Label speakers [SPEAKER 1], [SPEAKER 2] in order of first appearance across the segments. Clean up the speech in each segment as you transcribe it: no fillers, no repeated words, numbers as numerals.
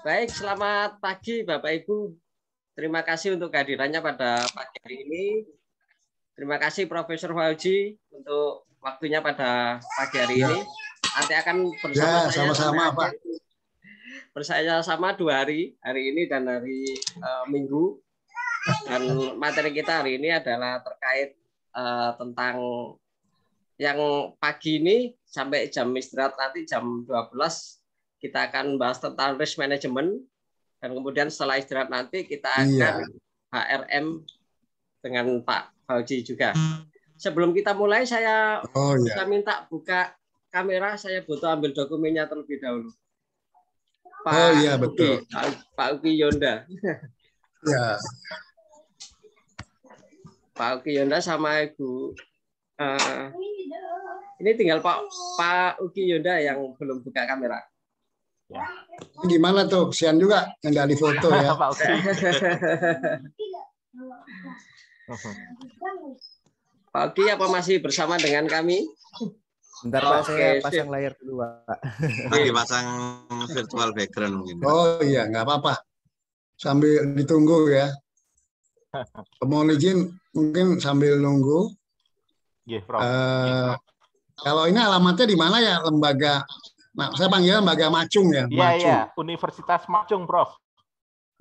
[SPEAKER 1] Baik, selamat pagi Bapak Ibu. Terima kasih untuk kehadirannya pada pagi hari ini. Terima kasih Profesor Fauji untuk waktunya pada pagi hari ini. Nanti akan bersama saya
[SPEAKER 2] sama-sama Pak.
[SPEAKER 1] Bersama 2 hari ini dan hari Minggu. Dan materi kita hari ini adalah terkait tentang yang pagi ini sampai jam istirahat nanti jam 12 kita akan bahas tentang risk management, dan kemudian setelah istirahat nanti kita akan HRM dengan Pak Fauji juga. Sebelum kita mulai saya bisa minta buka kamera, saya butuh ambil dokumennya terlebih dahulu. Pak
[SPEAKER 2] betul.
[SPEAKER 1] Pak Uki Yonda.
[SPEAKER 2] Ya.
[SPEAKER 1] Pak Uki Yonda sama Ibu. Ini tinggal Pak Uki Yonda yang belum buka kamera.
[SPEAKER 2] Ya. Gimana tuh? Sian juga ngendali foto ya.
[SPEAKER 3] Pak Uki.
[SPEAKER 1] Pak Uki apa masih bersama dengan kami?
[SPEAKER 4] Bentar Pak, saya pasang layar dulu Pak.
[SPEAKER 5] Lagi pasang virtual background mungkin.
[SPEAKER 2] Oh iya, nggak apa-apa. Sambil ditunggu ya. Mohon izin mungkin sambil nunggu.
[SPEAKER 3] Yeah, Prof.
[SPEAKER 2] Kalau ini alamatnya di mana ya, lembaga? Nah, saya panggil lembaga Macung ya.
[SPEAKER 3] Iya, Universitas Macung, Prof.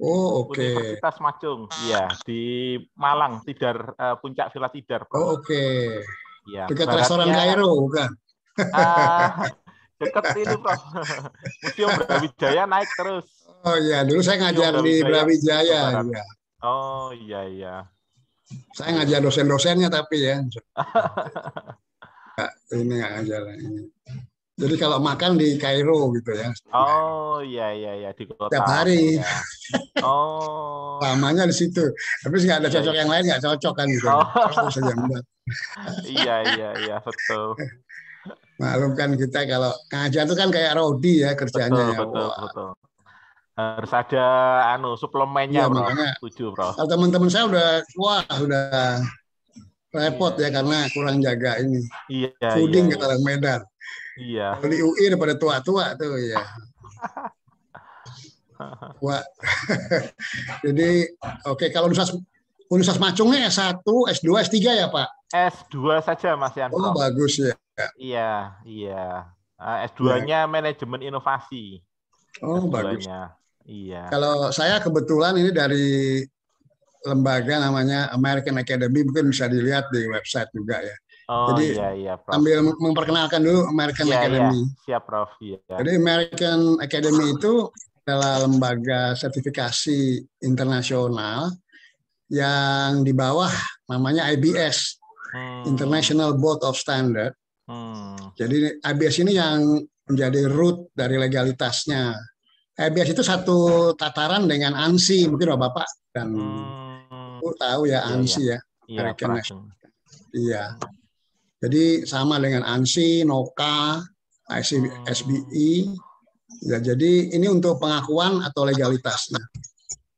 [SPEAKER 2] Oh, oke.
[SPEAKER 3] Universitas Macung, iya, di Malang, Puncak Villa Tidar, Prof.
[SPEAKER 2] Oh, oke.
[SPEAKER 3] Iya.
[SPEAKER 2] Dekat restoran Kairo, bukan?
[SPEAKER 3] Dekat ini, Prof. Museum Brawijaya naik terus.
[SPEAKER 2] Oh iya, dulu saya ngajar di Brawijaya. Ya.
[SPEAKER 3] Oh iya.
[SPEAKER 2] Saya ngajar dosen-dosennya tapi ya. Ini nggak ngajar ini. Jadi kalau makan di Kairo gitu ya.
[SPEAKER 3] Oh iya di kota.
[SPEAKER 2] Tiap hari.
[SPEAKER 3] Ya. Oh.
[SPEAKER 2] Lamanya di situ. Tapi nggak ada cocok yang lain, nggak cocok kan gitu.
[SPEAKER 3] Iya betul.
[SPEAKER 2] Maklum kan kita kalau ngajar itu kan kayak Rodi ya kerjanya.
[SPEAKER 3] Betul. Harus ada suplemennya,
[SPEAKER 2] ya,
[SPEAKER 3] Bro.
[SPEAKER 2] Makanya,
[SPEAKER 3] setuju, Bro.
[SPEAKER 2] Kalau teman-teman saya udah repot ya karena kurang jaga ini. Fooding kata orang Medan.
[SPEAKER 3] Iya.
[SPEAKER 2] Di UI udah pada tua-tua tuh ya. Wah. Jadi kalau Universitas Macungnya S1, S2, S3 ya, Pak?
[SPEAKER 3] S2 saja, Mas Yan.
[SPEAKER 2] Oh, bagus ya.
[SPEAKER 3] Iya. S2-nya manajemen inovasi.
[SPEAKER 2] Oh,
[SPEAKER 3] S2-nya.
[SPEAKER 2] bagus.
[SPEAKER 3] Iya.
[SPEAKER 2] Kalau saya kebetulan ini dari lembaga namanya American Academy, mungkin bisa dilihat di website juga ya.
[SPEAKER 3] Oh,
[SPEAKER 2] jadi
[SPEAKER 3] iya, Prof.
[SPEAKER 2] Sambil memperkenalkan dulu American Academy.
[SPEAKER 3] Iya, siap, Prof. Iya.
[SPEAKER 2] Jadi American Academy itu adalah lembaga sertifikasi internasional yang di bawah namanya IBS, International Board of Standard. Jadi IBS ini yang menjadi root dari legalitasnya. IBS itu satu tataran dengan ANSI, mungkin Bapak dan tahu ya ANSI ya. American National. Iya. Jadi sama dengan ANSI, NOCA, SBI. Ya, jadi ini untuk pengakuan atau legalitasnya.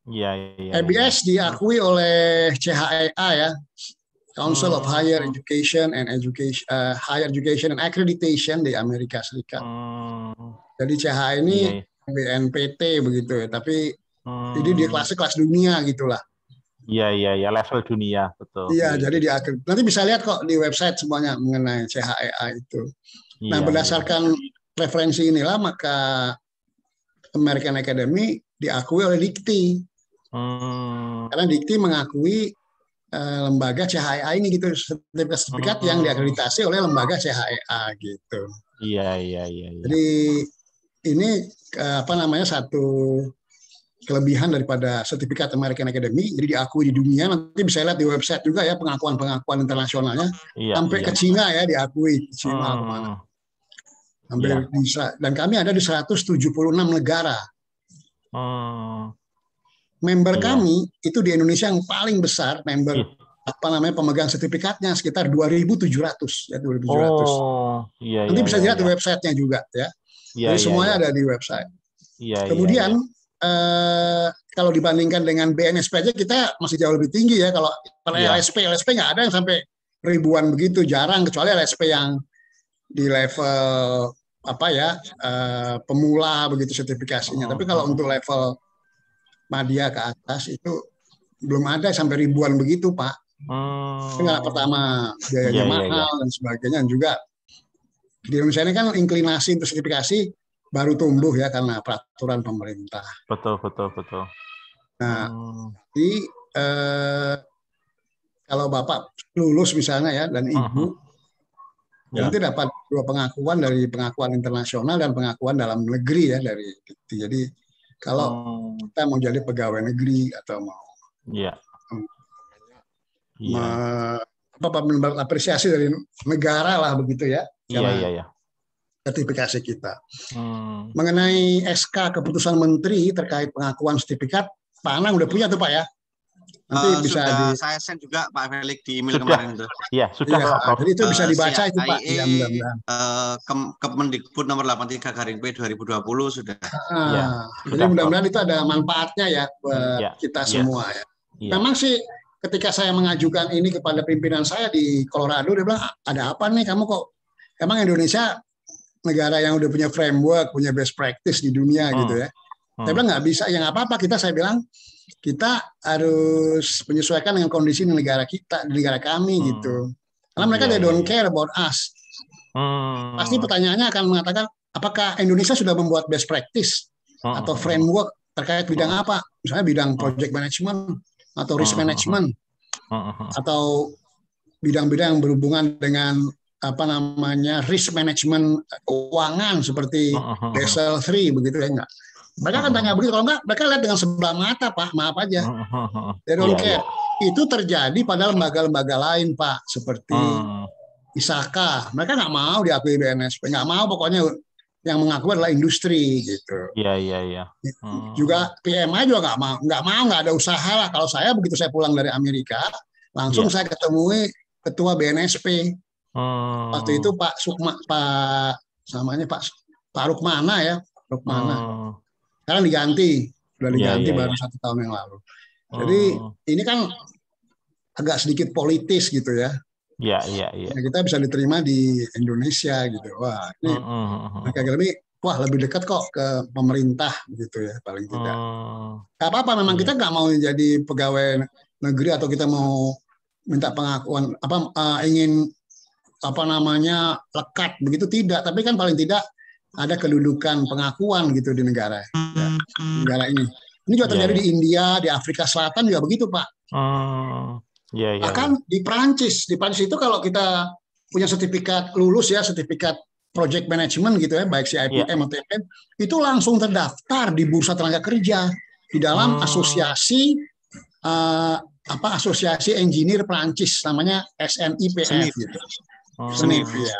[SPEAKER 3] Iya.
[SPEAKER 2] IBS diakui oleh CHEA ya, Council of Higher Education and Higher Education and Accreditation di Amerika Serikat. Jadi CHEA ini BNPT begitu ya, tapi ini di kelas dunia gitulah.
[SPEAKER 3] Iya, level dunia, betul.
[SPEAKER 2] Iya, jadi nanti bisa lihat kok di website semuanya mengenai CHEA itu. Nah, berdasarkan referensi inilah maka American Academy diakui oleh Dikti. Karena Dikti mengakui lembaga CHEA ini gitu, sertifikat yang diakreditasi oleh lembaga CHEA gitu.
[SPEAKER 3] Iya.
[SPEAKER 2] Jadi ini satu kelebihan daripada sertifikat American Academy, jadi diakui di dunia. Nanti bisa lihat di website juga ya pengakuan internasionalnya. Sampai ke Cina ya diakui, Cina kemana. Hampir bisa. Dan kami ada di 176 negara. Member kami itu di Indonesia yang paling besar member pemegang sertifikatnya sekitar 2.700 ya 2.700. Nanti bisa lihat di websitenya juga ya. Jadi semuanya ada di website. Kemudian kalau dibandingkan dengan BNSP aja kita masih jauh lebih tinggi ya. Kalau LSP nggak ada yang sampai ribuan begitu, jarang, kecuali LSP yang di level pemula begitu sertifikasinya. Tapi kalau untuk level madya ke atas itu belum ada sampai ribuan begitu, Pak. Enggak, pertama biayanya mahal dan sebagainya, dan juga di Indonesia ini kan inklinasi untuk sertifikasi baru tumbuh ya karena peraturan pemerintah.
[SPEAKER 3] Betul.
[SPEAKER 2] Nah, jadi kalau Bapak lulus misalnya ya dan Ibu, nanti dapat dua pengakuan dari pengakuan internasional dan pengakuan dalam negeri ya dari itu. Jadi kalau kita mau jadi pegawai negeri atau mau apresiasi dari negara lah begitu ya. Sertifikasi kita. Mengenai SK keputusan Menteri terkait pengakuan sertifikat, Pak Anang udah punya tuh Pak ya? Nanti bisa
[SPEAKER 5] saya send juga Pak Felix di email kemarin itu.
[SPEAKER 3] Iya, sudah.
[SPEAKER 2] Ya, jadi itu bisa dibaca itu Pak. Ya, mudah-mudahan.
[SPEAKER 5] Kemendikbud nomor 83/P 2020 sudah.
[SPEAKER 2] Jadi mudah-mudahan itu ada manfaatnya ya buat kita semua ya. Memang sih ketika saya mengajukan ini kepada pimpinan saya di Colorado, dia bilang, ada apa nih kamu kok? Emang Indonesia negara yang udah punya framework, punya best practice di dunia gitu ya. Saya bilang nggak bisa, ya nggak apa-apa. Saya bilang kita harus menyesuaikan dengan kondisi di negara kita, di negara kami gitu. Karena mereka they don't care about us. Pasti pertanyaannya akan mengatakan, apakah Indonesia sudah membuat best practice atau framework terkait bidang apa? Misalnya bidang project management atau risk management atau bidang-bidang yang berhubungan dengan risk management keuangan seperti Basel III begitu ya enggak. Mereka akan tanya begitu, kalau enggak mereka lihat dengan sebelah mata Pak, maaf aja. They don't care. Itu terjadi pada lembaga-lembaga lain Pak, seperti ISAKA. Mereka nggak mau diakui BNSP, nggak mau, pokoknya yang mengaku adalah industri gitu.
[SPEAKER 3] Iya.
[SPEAKER 2] Juga PMI juga nggak mau, nggak ada usaha lah. Kalau saya begitu saya pulang dari Amerika, langsung saya ketemui ketua BNSP. Waktu itu Pak Rukmana ya, sekarang diganti, sudah diganti baru 1 tahun yang lalu. Jadi ini kan agak sedikit politis gitu ya.
[SPEAKER 3] Iya.
[SPEAKER 2] Kita bisa diterima di Indonesia gitu. Wah, ini lebih dekat kok ke pemerintah gitu ya paling tidak. Gak apa-apa, memang kita nggak mau jadi pegawai negeri atau kita mau minta pengakuan ingin lekat begitu, tidak, tapi kan paling tidak ada kedudukan pengakuan gitu di negara ini. Ini juga terjadi di India, di Afrika Selatan juga begitu Pak. Bahkan di Prancis itu kalau kita punya sertifikat lulus ya, sertifikat project management gitu ya, baik CIPM atau TPM, itu langsung terdaftar di Bursa Tenaga Kerja di dalam asosiasi asosiasi engineer Prancis, namanya SNIPF gitu. SNIF ya.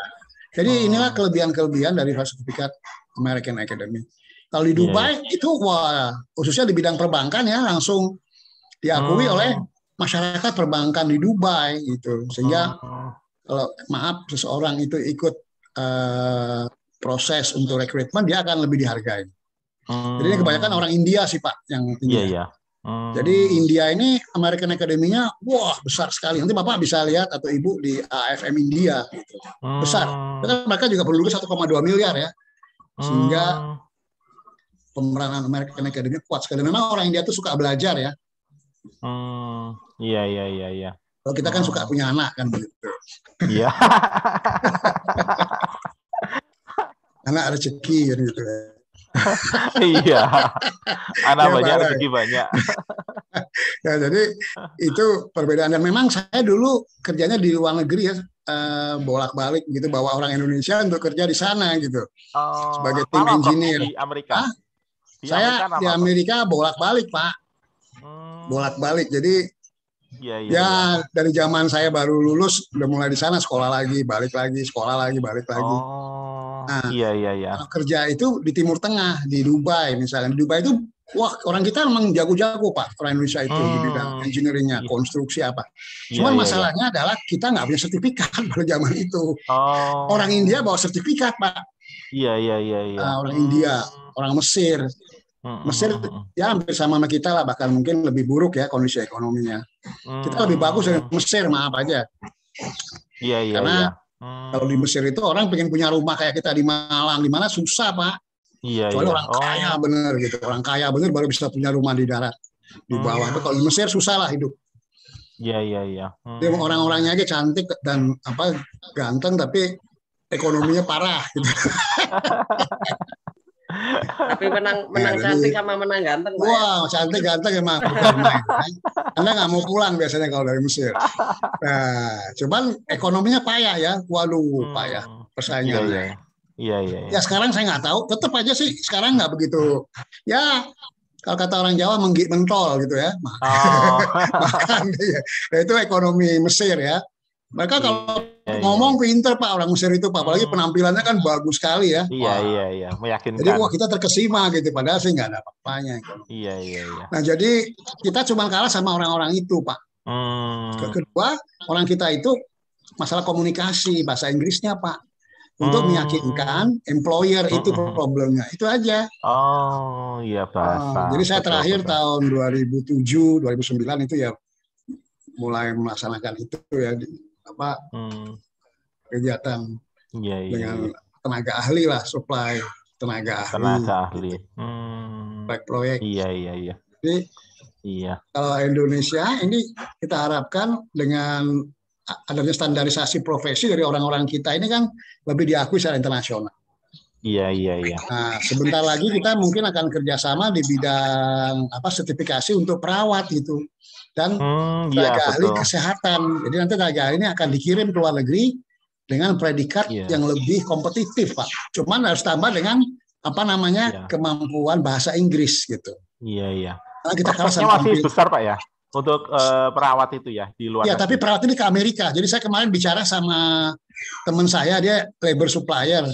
[SPEAKER 2] Jadi inilah kelebihan-kelebihan dari sertifikat American Academy. Kalau di Dubai itu khususnya di bidang perbankan ya, langsung diakui oleh masyarakat perbankan di Dubai gitu. Sehingga kalau seseorang itu ikut proses untuk rekrutmen, dia akan lebih dihargai. Jadi ini kebanyakan orang India sih Pak yang tinggi. Jadi India ini American Academy-nya besar sekali. Nanti Bapak bisa lihat atau Ibu di AFM India gitu. Besar. Mereka juga penduduk 1,2 miliar ya. Sehingga pemeranan American Academy kuat sekali. Memang orang India itu suka belajar ya.
[SPEAKER 3] Iya.
[SPEAKER 2] Kalau kita kan suka punya anak kan begitu.
[SPEAKER 3] Iya.
[SPEAKER 2] Anak rezeki kan gitu ya.
[SPEAKER 3] Iya, anak banyak rezeki banyak.
[SPEAKER 2] Ya, jadi itu perbedaan, dan memang saya dulu kerjanya di luar negeri ya, bolak-balik gitu, bawa orang Indonesia untuk kerja di sana gitu, sebagai tim engineer.
[SPEAKER 3] Di Amerika?
[SPEAKER 2] Saya di Amerika bolak-balik Pak, bolak-balik. Jadi dari zaman saya baru lulus udah mulai di sana, sekolah lagi, balik lagi, sekolah lagi, balik lagi.
[SPEAKER 3] Iya.
[SPEAKER 2] Kerja itu di Timur Tengah, di Dubai misalnya. Di Dubai itu orang kita memang jago-jago Pak, orang Indonesia itu di bidang engineeringnya, konstruksi apa. Cuman masalahnya adalah kita nggak punya sertifikat pada zaman itu. Orang India bawa sertifikat Pak.
[SPEAKER 3] Iya.
[SPEAKER 2] Orang India, orang Mesir. Mesir ya hampir sama kita lah, bahkan mungkin lebih buruk ya kondisi ekonominya. Kita lebih bagus dari Mesir, maaf aja.
[SPEAKER 3] Iya.
[SPEAKER 2] Karena Kalau di Mesir itu orang pengen punya rumah kayak kita di Malang, di mana susah, Pak.
[SPEAKER 3] Iya,
[SPEAKER 2] Soalnya
[SPEAKER 3] iya.
[SPEAKER 2] orang kaya bener gitu. Orang kaya bener baru bisa punya rumah di darat, di bawah. Tapi kalau di Mesir susah lah hidup.
[SPEAKER 3] Iya, iya, iya.
[SPEAKER 2] Dia orang-orangnya aja cantik dan ganteng, tapi ekonominya parah gitu.
[SPEAKER 1] Tapi menang cantik sama menang ganteng, Pak.
[SPEAKER 2] Wow, cantik ganteng emang bukan main. Kan? Anda nggak mau pulang biasanya kalau dari Mesir. Nah, cuman ekonominya payah ya. Waduh, payah persaingannya.
[SPEAKER 3] Iya.
[SPEAKER 2] Ya sekarang saya nggak tahu. Tetap aja sih sekarang nggak begitu. Ya kalau kata orang Jawa mentol gitu ya. Makan ya. Nah, itu ekonomi Mesir ya. Mereka kalau ngomong pinter Pak, orang Mesir itu Pak, apalagi penampilannya kan bagus sekali ya.
[SPEAKER 3] Iya, meyakinkan.
[SPEAKER 2] Jadi wah kita terkesima gitu, padahal sih nggak ada apa-apanya.
[SPEAKER 3] Iya.
[SPEAKER 2] Nah jadi kita cuma kalah sama orang-orang itu Pak. Kedua, orang kita itu masalah komunikasi, bahasa Inggrisnya Pak. Untuk meyakinkan employer itu problemnya, itu aja.
[SPEAKER 3] Oh iya bahasa.
[SPEAKER 2] Jadi saya terakhir tahun 2007, 2009 itu ya mulai melaksanakan itu ya kegiatan dengan tenaga ahli lah, supply tenaga ahli. Proyek.
[SPEAKER 3] Iya.
[SPEAKER 2] Jadi kalau Indonesia ini kita harapkan dengan adanya standarisasi profesi dari orang-orang kita ini kan lebih diakui secara internasional.
[SPEAKER 3] Iya.
[SPEAKER 2] Nah, sebentar lagi kita mungkin akan kerjasama di bidang sertifikasi untuk perawat gitu dan tenaga ahli kesehatan. Jadi nanti tenaga ahli ini akan dikirim ke luar negeri dengan predikat yang lebih kompetitif, Pak. Cuman harus tambah dengan kemampuan bahasa Inggris gitu.
[SPEAKER 3] Iya.
[SPEAKER 2] Karena kita
[SPEAKER 3] masih besar Pak ya untuk perawat itu ya di luar.
[SPEAKER 2] Iya, tapi perawat ini ke Amerika. Jadi saya kemarin bicara sama teman saya, dia labor supplier.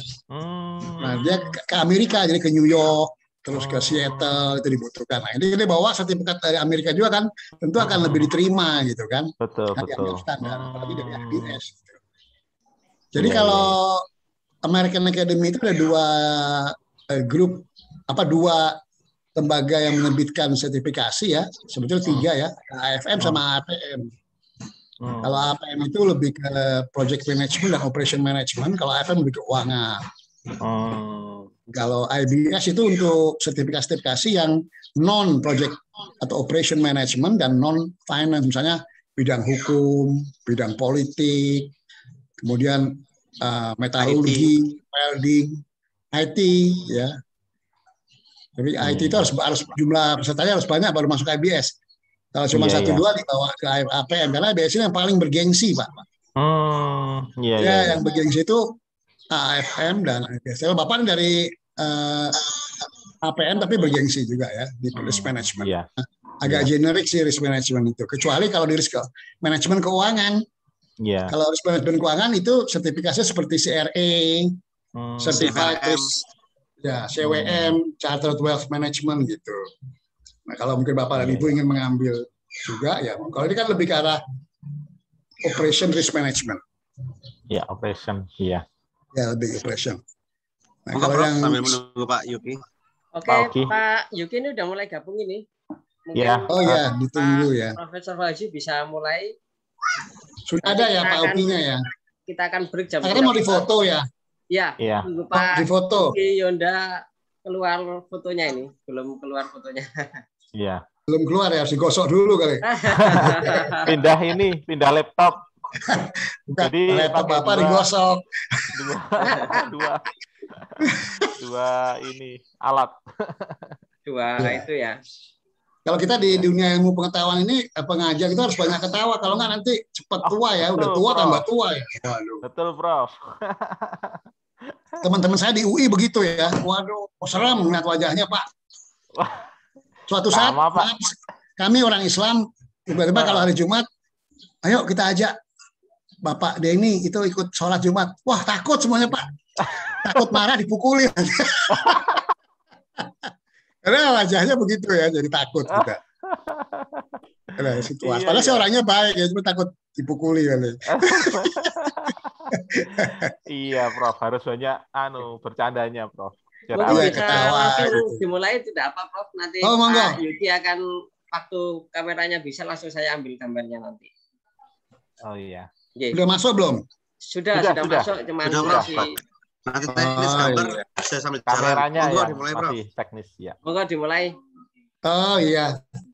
[SPEAKER 2] Nah, dia ke Amerika, jadi ke New York, terus ke Seattle itu dibutuhkan. Nah, ini dia bawa sertifikat dari Amerika juga kan, tentu akan lebih diterima gitu kan.
[SPEAKER 3] Betul.
[SPEAKER 2] Standar, apalagi dari IBS. Gitu. Jadi kalau American Academy itu ada dua grup, dua lembaga yang menerbitkan sertifikasi ya, sebetulnya 3 ya, AFM sama APM. Kalau APM itu lebih ke project management dan operation management, kalau AFM lebih ke keuangan. Kalau IBS itu untuk sertifikasi yang non project atau operation management dan non finance, misalnya bidang hukum, bidang politik, kemudian metalurgi, welding, IT ya. Tapi IT itu harus jumlah pesertanya harus banyak baru masuk IBS. Kalau cuma 1-2 dibawa ke APM karena IBS ini yang paling bergengsi, Pak. Yang bergengsi itu AFM dan IBS. Kalau Bapak dari APM tapi bergengsi juga ya di risk management. Agak generik sih risk management itu. Kecuali kalau di risk management keuangan. Kalau risk management keuangan itu sertifikasinya seperti CRA, Certified Risk, CWM, Chartered Wealth Management gitu. Nah kalau mungkin Bapak dan Ibu ingin mengambil juga ya, kalau ini kan lebih ke arah operation risk management.
[SPEAKER 3] Ya operation, iya.
[SPEAKER 2] Ya lebih operation. Nah,
[SPEAKER 5] kalau yang sambil menunggu Pak Yuki.
[SPEAKER 1] Oke, Pak Yuki ini udah mulai gabung ini.
[SPEAKER 3] Mungkin
[SPEAKER 2] ditunggu ya.
[SPEAKER 1] Profesor Fauzi bisa mulai.
[SPEAKER 2] Sudah ada ya Pak Ukinya ya.
[SPEAKER 1] Kita akan break jam.
[SPEAKER 2] Akhirnya mau difoto ya.
[SPEAKER 1] Iya. Tunggu Pak
[SPEAKER 2] difoto.
[SPEAKER 1] Yonda keluar fotonya ini, belum keluar fotonya.
[SPEAKER 3] Iya.
[SPEAKER 2] Belum keluar ya, harus digosok dulu kali.
[SPEAKER 3] pindah laptop.
[SPEAKER 2] Bukan, jadi laptop Bapak digosok.
[SPEAKER 3] Dua ini alat.
[SPEAKER 2] Itu ya. Kalau kita di dunia ilmu pengetahuan ini pengajar itu harus banyak ketawa, kalau nggak nanti cepat tua ya, udah tua tambah tua ya.
[SPEAKER 3] Waduh. Betul, Prof.
[SPEAKER 2] Teman-teman saya di UI begitu ya. Waduh, serem melihat wajahnya, Pak. Suatu saat kami orang Islam tiba-tiba kalau hari Jumat, ayo kita ajak Bapak Denny itu ikut sholat Jumat. Wah, takut semuanya, Pak. Takut marah dipukuli. Karena wajahnya begitu ya, jadi takut kita. Ada situasi. Padahal sih orangnya baik ya, cuma takut dipukuli kali.
[SPEAKER 3] Iya, Prof. Harus banyak bercandanya, Prof.
[SPEAKER 1] Mungkin bisa langsung dimulai tidak apa, Prof. Nanti Pak Yuki akan waktu kameranya bisa langsung saya ambil gambarnya nanti.
[SPEAKER 3] Oh iya.
[SPEAKER 2] Udah masuk belum?
[SPEAKER 1] Sudah masuk, cuman
[SPEAKER 5] Sudah, Prof.
[SPEAKER 1] masih.
[SPEAKER 5] Nanti teknis gambar
[SPEAKER 2] iya.
[SPEAKER 5] bisa sambil
[SPEAKER 3] Kameranya
[SPEAKER 5] jalan. Monggo
[SPEAKER 3] yang
[SPEAKER 5] dimulai, Prof.
[SPEAKER 3] masih teknis ya.
[SPEAKER 1] Monggo dimulai.
[SPEAKER 2] Oh iya,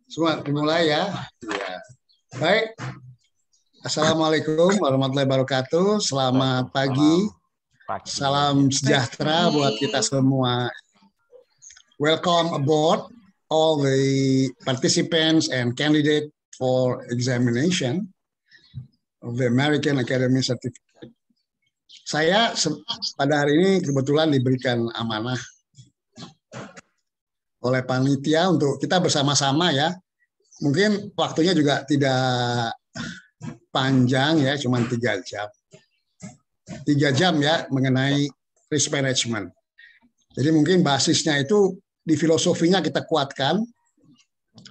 [SPEAKER 2] semua dimulai ya. Iya. Baik. Assalamualaikum warahmatullahi wabarakatuh. Selamat pagi. Salam sejahtera buat kita semua. Welcome aboard all the participants and candidate for examination of the American Academy Certificate. Saya pada hari ini kebetulan diberikan amanah oleh panitia untuk kita bersama-sama ya. Mungkin waktunya juga tidak panjang ya, cuma 3 jam. 3 jam ya mengenai risk management. Jadi mungkin basisnya itu di filosofinya kita kuatkan,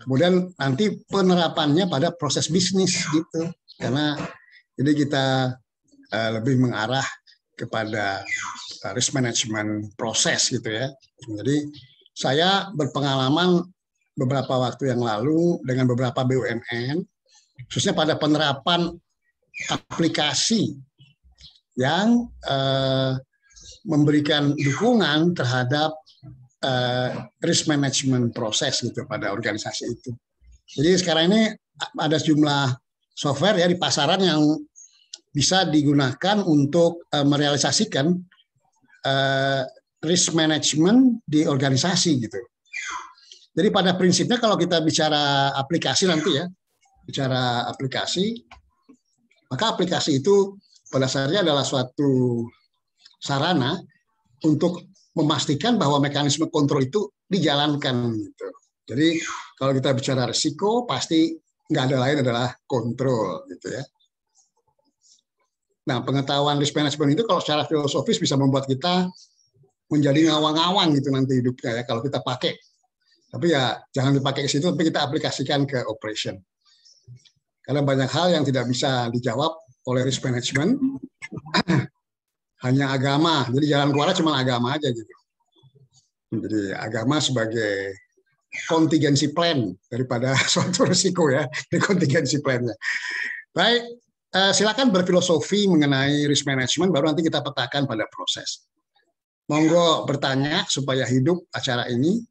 [SPEAKER 2] kemudian nanti penerapannya pada proses bisnis gitu. Karena jadi kita lebih mengarah kepada risk management proses gitu ya. Jadi saya berpengalaman beberapa waktu yang lalu dengan beberapa BUMN, khususnya pada penerapan aplikasi yang memberikan dukungan terhadap risk management proses gitu pada organisasi itu. Jadi sekarang ini ada sejumlah software ya di pasaran yang bisa digunakan untuk merealisasikan risk management di organisasi gitu. Jadi pada prinsipnya kalau kita bicara aplikasi nanti ya, bicara aplikasi, maka aplikasi itu pada dasarnya adalah suatu sarana untuk memastikan bahwa mekanisme kontrol itu dijalankan gitu. Jadi kalau kita bicara risiko pasti nggak ada lain adalah kontrol gitu ya. Nah, pengetahuan risk management itu kalau secara filosofis bisa membuat kita menjadi ngawang-ngawang gitu nanti hidupnya ya kalau kita pakai. Tapi ya jangan dipakai ke situ, tapi kita aplikasikan ke operation. Karena banyak hal yang tidak bisa dijawab oleh risk management, hanya agama. Jadi jalan keluarnya cuma agama aja gitu. Jadi agama sebagai contingency plan daripada suatu risiko ya, di contingency plan-nya. Baik, silakan berfilosofi mengenai risk management, baru nanti kita petakan pada proses. Monggo bertanya supaya hidup acara ini.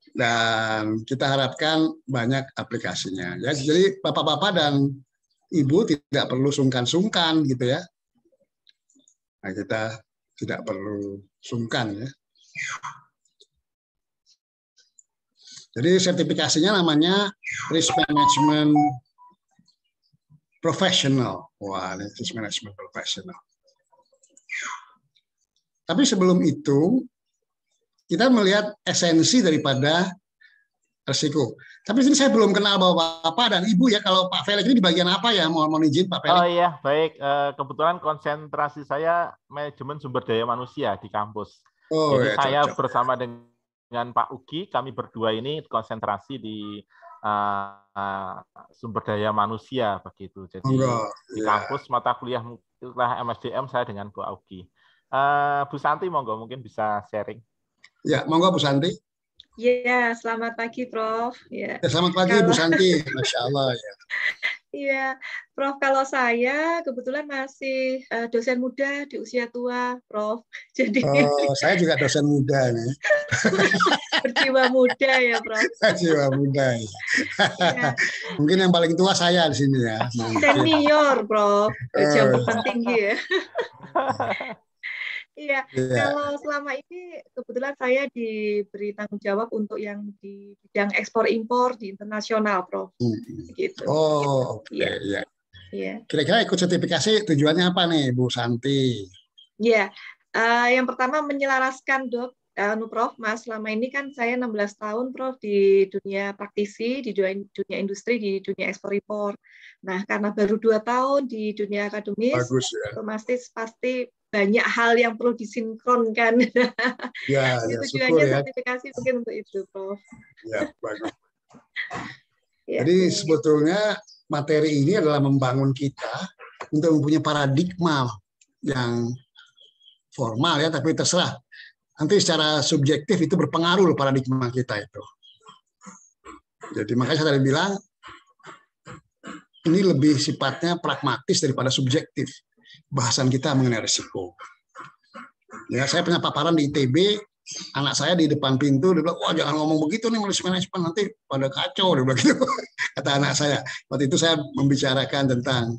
[SPEAKER 2] Dan kita harapkan banyak aplikasinya. Ya, jadi bapak-bapak dan ibu tidak perlu sungkan-sungkan gitu ya. Nah, kita tidak perlu sungkan ya. Jadi sertifikasinya namanya Risk Management Professional. Wah, ini Risk Management Professional. Tapi sebelum itu, kita melihat esensi daripada risiko. Tapi ini saya belum kenal Bapak dan Ibu ya. Kalau Pak Felix ini di bagian apa ya? Mohon izin Pak Felix.
[SPEAKER 3] Oh iya, baik. Kebetulan konsentrasi saya manajemen sumber daya manusia di kampus.
[SPEAKER 2] Oh,
[SPEAKER 3] jadi
[SPEAKER 2] ya,
[SPEAKER 3] saya
[SPEAKER 2] cocok.
[SPEAKER 3] bersama dengan Pak Ugi, kami berdua ini konsentrasi di sumber daya manusia begitu. Jadi di kampus mata kuliah MSDM saya dengan Bu Ugi. Bu Santi, monggo mungkin bisa sharing.
[SPEAKER 2] Ya, monggo Bu Santi.
[SPEAKER 6] Ya, selamat pagi, Prof. Ya,
[SPEAKER 2] selamat pagi, Bu Santi. Masya Allah. Ya.
[SPEAKER 6] Iya, Prof. Kalau saya kebetulan masih dosen muda di usia tua, Prof. Jadi
[SPEAKER 2] saya juga dosen muda nih.
[SPEAKER 6] Berjiwa muda ya, Prof.
[SPEAKER 2] Berjiwa muda. Ya. Mungkin yang paling tua saya di sini ya.
[SPEAKER 6] Senior, Prof. Jam tinggi ya. Iya, kalau selama ini kebetulan saya diberi tanggung jawab untuk yang di bidang ekspor impor di internasional, Prof. Gitu.
[SPEAKER 2] Oh, oke. Ya.
[SPEAKER 6] Iya.
[SPEAKER 2] Kira-kira ikut sertifikasi tujuannya apa nih, Bu Santi?
[SPEAKER 6] Iya, yang pertama menyelaraskan Prof, Mas, selama ini kan saya 16 tahun, Prof, di dunia praktisi, di dunia industri, di dunia ekspor impor. Nah, karena baru 2 tahun di dunia akademis,
[SPEAKER 2] bagus, ya.
[SPEAKER 6] otomatis pasti banyak hal yang perlu disinkronkan.
[SPEAKER 2] Ya,
[SPEAKER 6] tujuannya sertifikasi mungkin untuk itu, Prof.
[SPEAKER 2] Ya, bagus. Jadi sebetulnya materi ini adalah membangun kita untuk mempunyai paradigma yang formal ya, tapi terserah. Nanti secara subjektif itu berpengaruh paradigma kita itu. Jadi makanya saya tadi bilang ini lebih sifatnya pragmatis daripada subjektif. Bahasan kita mengenai risiko. Ya, saya pernah paparan di ITB, anak saya di depan pintu, dia bilang, wah jangan ngomong begitu nih risk management, nanti pada kacau, dia bilang gitu. Kata anak saya. Waktu itu saya membicarakan tentang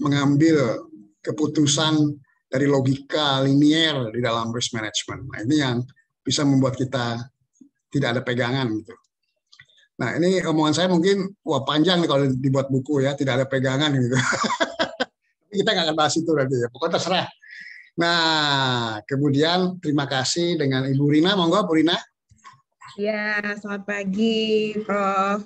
[SPEAKER 2] mengambil keputusan dari logika linier di dalam risk management. Nah, ini yang bisa membuat kita tidak ada pegangan gitu. Nah, ini omongan saya mungkin panjang nih kalau dibuat buku ya, tidak ada pegangan gitu. Kita nggak akan bahas itu nanti ya, pokoknya terserah. Nah, kemudian terima kasih dengan Ibu Rina, monggo Bu Rina.
[SPEAKER 7] Ya, selamat pagi, Prof.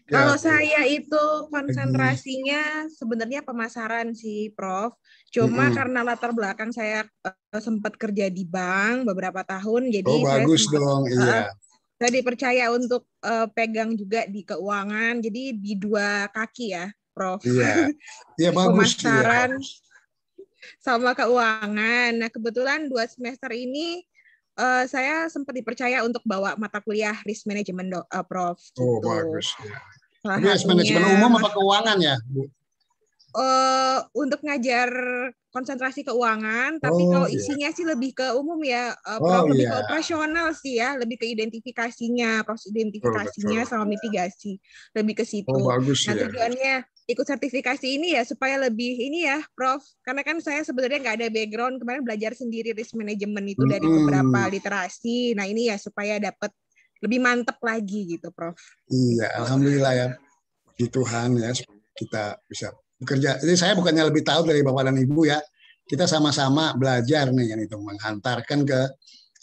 [SPEAKER 7] Kalau saya itu konsentrasinya sebenarnya pemasaran sih, Prof. Cuma karena latar belakang saya sempat kerja di bank beberapa tahun, jadi
[SPEAKER 2] bagus dong, iya.
[SPEAKER 7] Saya dipercaya untuk pegang juga di keuangan, jadi di dua kaki ya, Prof.
[SPEAKER 2] Iya, iya bagus.
[SPEAKER 7] Pemasaran sama keuangan. Nah, kebetulan 2 semester ini saya sempat dipercaya untuk bawa mata kuliah risk management, Prof.
[SPEAKER 2] Oh,
[SPEAKER 7] gitu.
[SPEAKER 2] Bagus. Risk management umum apa keuangan ya, Bu?
[SPEAKER 7] Untuk ngajar konsentrasi keuangan, tapi kalau isinya sih lebih ke umum ya, Prof, lebih ke operasional sih ya, lebih ke identifikasinya, proses identifikasinya sama mitigasi, lebih ke situ.
[SPEAKER 2] Bagus,
[SPEAKER 7] nah, tujuannya ikut sertifikasi ini ya supaya lebih ini ya, Prof, karena kan saya sebenarnya nggak ada background, kemarin belajar sendiri risk management itu dari beberapa literasi. Nah, ini ya supaya dapat lebih mantep lagi gitu, Prof.
[SPEAKER 2] Iya, alhamdulillah ya, di Tuhan ya kita bisa bekerja. Jadi saya bukannya lebih tahu dari Bapak dan Ibu ya. Kita sama-sama belajar nih kan, itu menghantarkan ke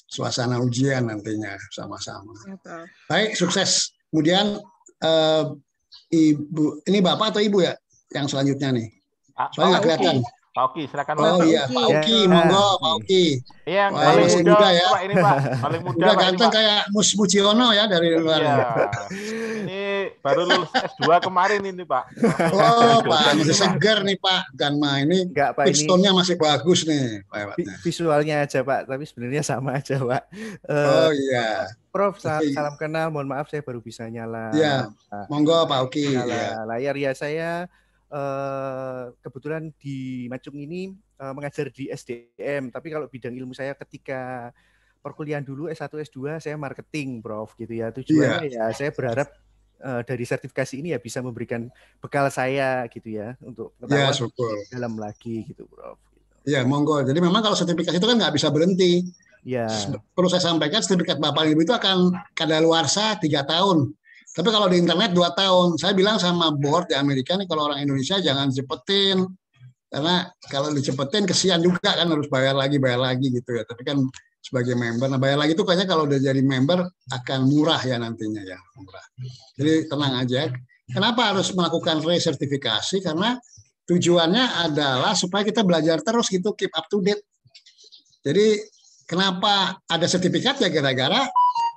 [SPEAKER 2] suasana ujian nantinya sama-sama. Baik, sukses. Kemudian Ibu, ini Bapak atau Ibu ya yang selanjutnya nih? Soalnya nggak kelihatan.
[SPEAKER 3] Pak Oki, silakan.
[SPEAKER 2] Oh iya, Pak Oki, monggo Pak Oki.
[SPEAKER 3] Iya, yang paling muda ya. Pak, ini Pak, paling muda.
[SPEAKER 2] Udah ganteng kayak Mus Muciono ya dari luar.
[SPEAKER 3] Iya. Ini baru lulus S2 kemarin ini, Pak.
[SPEAKER 2] Oh, Pak, masih segar nih, Pak. Dan ini pitstone-nya masih bagus nih, Pak.
[SPEAKER 4] Visualnya aja, Pak, tapi sebenarnya sama aja, Pak.
[SPEAKER 2] Oh iya.
[SPEAKER 4] Prof, salam kenal. Mohon maaf saya baru bisa nyala.
[SPEAKER 2] Iya. Monggo Pak Oki.
[SPEAKER 4] Nyala layar ya. Saya kebetulan di Macung ini mengajar di SDM, tapi kalau bidang ilmu saya ketika perkuliahan dulu S1 S2 saya marketing, Prof, gitu ya. Tujuannya ya saya berharap dari sertifikasi ini ya bisa memberikan bekal saya gitu ya untuk pengetahuan dalam lagi gitu, Prof.
[SPEAKER 2] Iya, monggo. Jadi memang kalau sertifikasi itu kan nggak bisa berhenti.
[SPEAKER 4] Ya.
[SPEAKER 2] Perlu saya sampaikan sertifikat Bapak Ibu itu akan kadaluarsa 3 tahun. Tapi kalau di internet 2 tahun, saya bilang sama board di Amerika nih, kalau orang Indonesia jangan cepetin, karena kalau dicepetin kesian juga kan harus bayar lagi gitu ya. Tapi kan sebagai member, nah bayar lagi itu kayaknya kalau udah jadi member akan murah ya nantinya ya, murah. Jadi tenang aja. Kenapa harus melakukan resertifikasi? Karena tujuannya adalah supaya kita belajar terus gitu, keep up to date. Jadi kenapa ada sertifikat ya gara-gara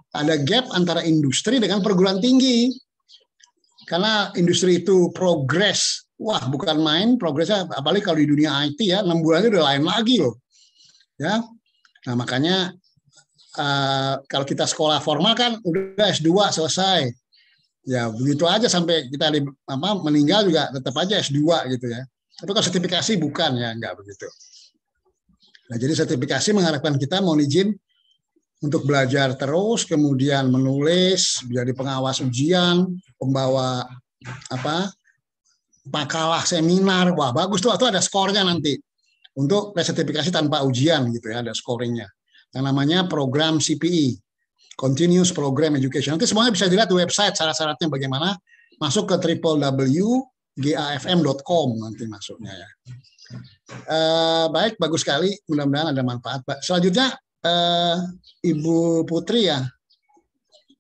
[SPEAKER 2] ada gap antara industri dengan perguruan tinggi. Karena industri itu progres. Wah, bukan main progresnya, apalagi kalau di dunia IT ya, 6 bulannya udah lain lagi loh. Ya. Nah, makanya kalau kita sekolah formal kan udah S2 selesai. Ya, begitu aja sampai kita meninggal juga tetap aja S2 gitu ya. Tapi kalau sertifikasi bukan ya, enggak begitu. Nah, jadi sertifikasi mengharapkan kita mohon izin untuk belajar terus, kemudian menulis, menjadi pengawas ujian, pembawa makalah seminar. Wah, bagus tuh, itu ada skornya nanti. Untuk sertifikasi tanpa ujian gitu ya, ada scoringnya. Yang namanya program CPE, Continuous Program Education. Nanti semuanya bisa dilihat di website syarat-syaratnya bagaimana. Masuk ke www.gafm.com nanti masuknya ya. Baik, bagus sekali. Mudah-mudahan ada manfaat, Pak. Selanjutnya Ibu Putri ya?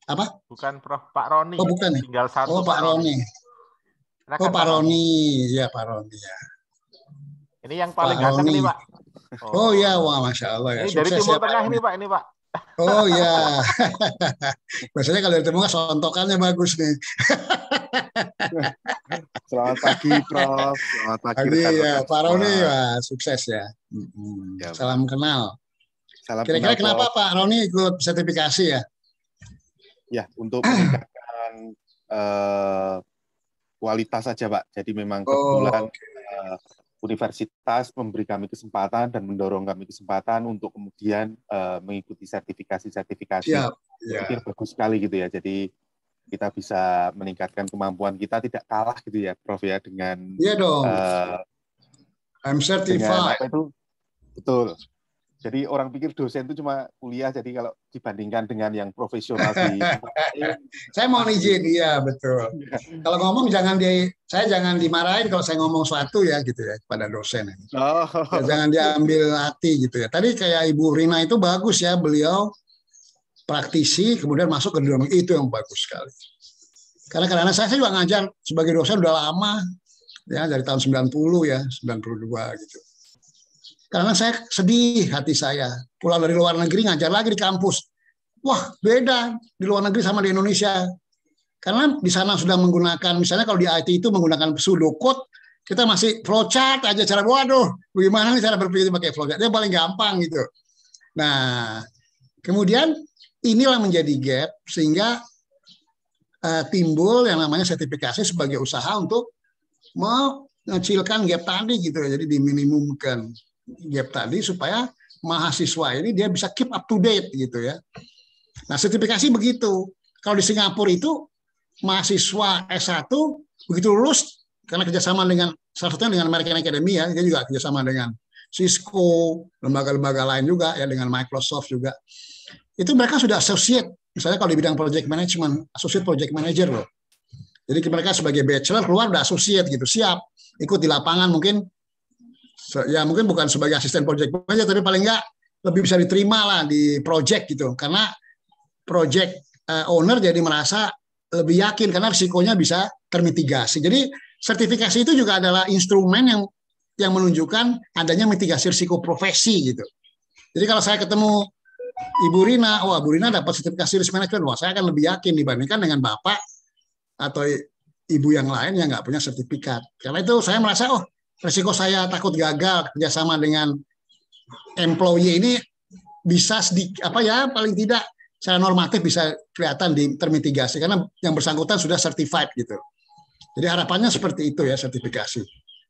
[SPEAKER 2] Apa?
[SPEAKER 3] Bukan Prof. Pak Roni.
[SPEAKER 2] Oh, bukan.
[SPEAKER 3] Tinggal satu.
[SPEAKER 2] Oh, Pak Roni. Oh, Pak Roni. Ya, Pak Roni ya.
[SPEAKER 3] Ini yang paling ganteng nih, Pak.
[SPEAKER 2] Oh ya, wah, Masya Allah ya.
[SPEAKER 3] Ini dari Timur Tengah ini, Pak. Ini, Pak.
[SPEAKER 2] Oh ya. Biasanya kalau dari Timur Tengah sontokannya bagus nih.
[SPEAKER 8] Selamat pagi, Prof. Selamat pagi.
[SPEAKER 2] Ya, Pak Roni, wah, sukses ya. Salam kenal. Kira-kira kenapa Pak Roni ikut sertifikasi ya?
[SPEAKER 8] Ya, untuk meningkatkan kualitas saja, Pak. Jadi memang kebetulan universitas memberi kami kesempatan dan mendorong kami kesempatan untuk kemudian mengikuti sertifikasi-sertifikasi. Itu bagus sekali gitu ya. Jadi kita bisa meningkatkan kemampuan kita, tidak kalah gitu ya, Prof ya, dengan
[SPEAKER 2] I'm certified.
[SPEAKER 8] Dengan apa itu? Betul. Jadi orang pikir dosen itu cuma kuliah, jadi kalau dibandingkan dengan yang profesional di
[SPEAKER 2] saya mau izin, iya betul. Kalau ngomong saya jangan dimarahin kalau saya ngomong suatu ya gitu ya pada dosen. Ya, jangan diambil hati gitu ya. Tadi kayak Ibu Rina itu bagus ya, beliau praktisi kemudian masuk ke dalam itu yang bagus sekali. Karena kadang-kadang saya juga ngajar sebagai dosen udah lama ya, dari tahun 90 ya, 92 gitu. Karena saya sedih hati saya. Pulang dari luar negeri ngajar lagi di kampus. Wah, beda di luar negeri sama di Indonesia. Karena di sana sudah menggunakan, misalnya kalau di IT itu menggunakan pseudocode, kita masih flowchart aja cara, waduh, bagaimana nih cara berpikir pakai flowchart? Itu paling gampang gitu. Nah, kemudian inilah menjadi gap sehingga timbul yang namanya sertifikasi sebagai usaha untuk mengecilkan gap tadi gitu. Jadi diminimumkan gap tadi supaya mahasiswa ini dia bisa keep up to date gitu ya. Nah, sertifikasi begitu. Kalau di Singapura itu mahasiswa S1 begitu lulus karena kerjasama dengan salah satunya dengan American Academy ya, dia juga kerjasama dengan Cisco, lembaga-lembaga lain juga ya, dengan Microsoft juga. Itu mereka sudah associate, misalnya kalau di bidang project management, associate project manager loh. Jadi mereka sebagai bachelor keluar udah associate gitu, siap ikut di lapangan mungkin. Ya mungkin bukan sebagai asisten project manager, tapi paling nggak lebih bisa diterima lah di project gitu, karena project owner jadi merasa lebih yakin karena risikonya bisa termitigasi. Jadi sertifikasi itu juga adalah instrumen yang menunjukkan adanya mitigasi risiko profesi gitu. Jadi kalau saya ketemu Ibu Rina, wah Bu Rina dapat sertifikasi risk management, wah saya akan lebih yakin dibandingkan dengan Bapak atau Ibu yang lain yang nggak punya sertifikat. Karena itu saya merasa, oh risiko saya takut gagal kerjasama dengan employee ini bisa paling tidak secara normatif bisa kelihatan termitigasi karena yang bersangkutan sudah certified gitu. Jadi harapannya seperti itu ya, sertifikasi.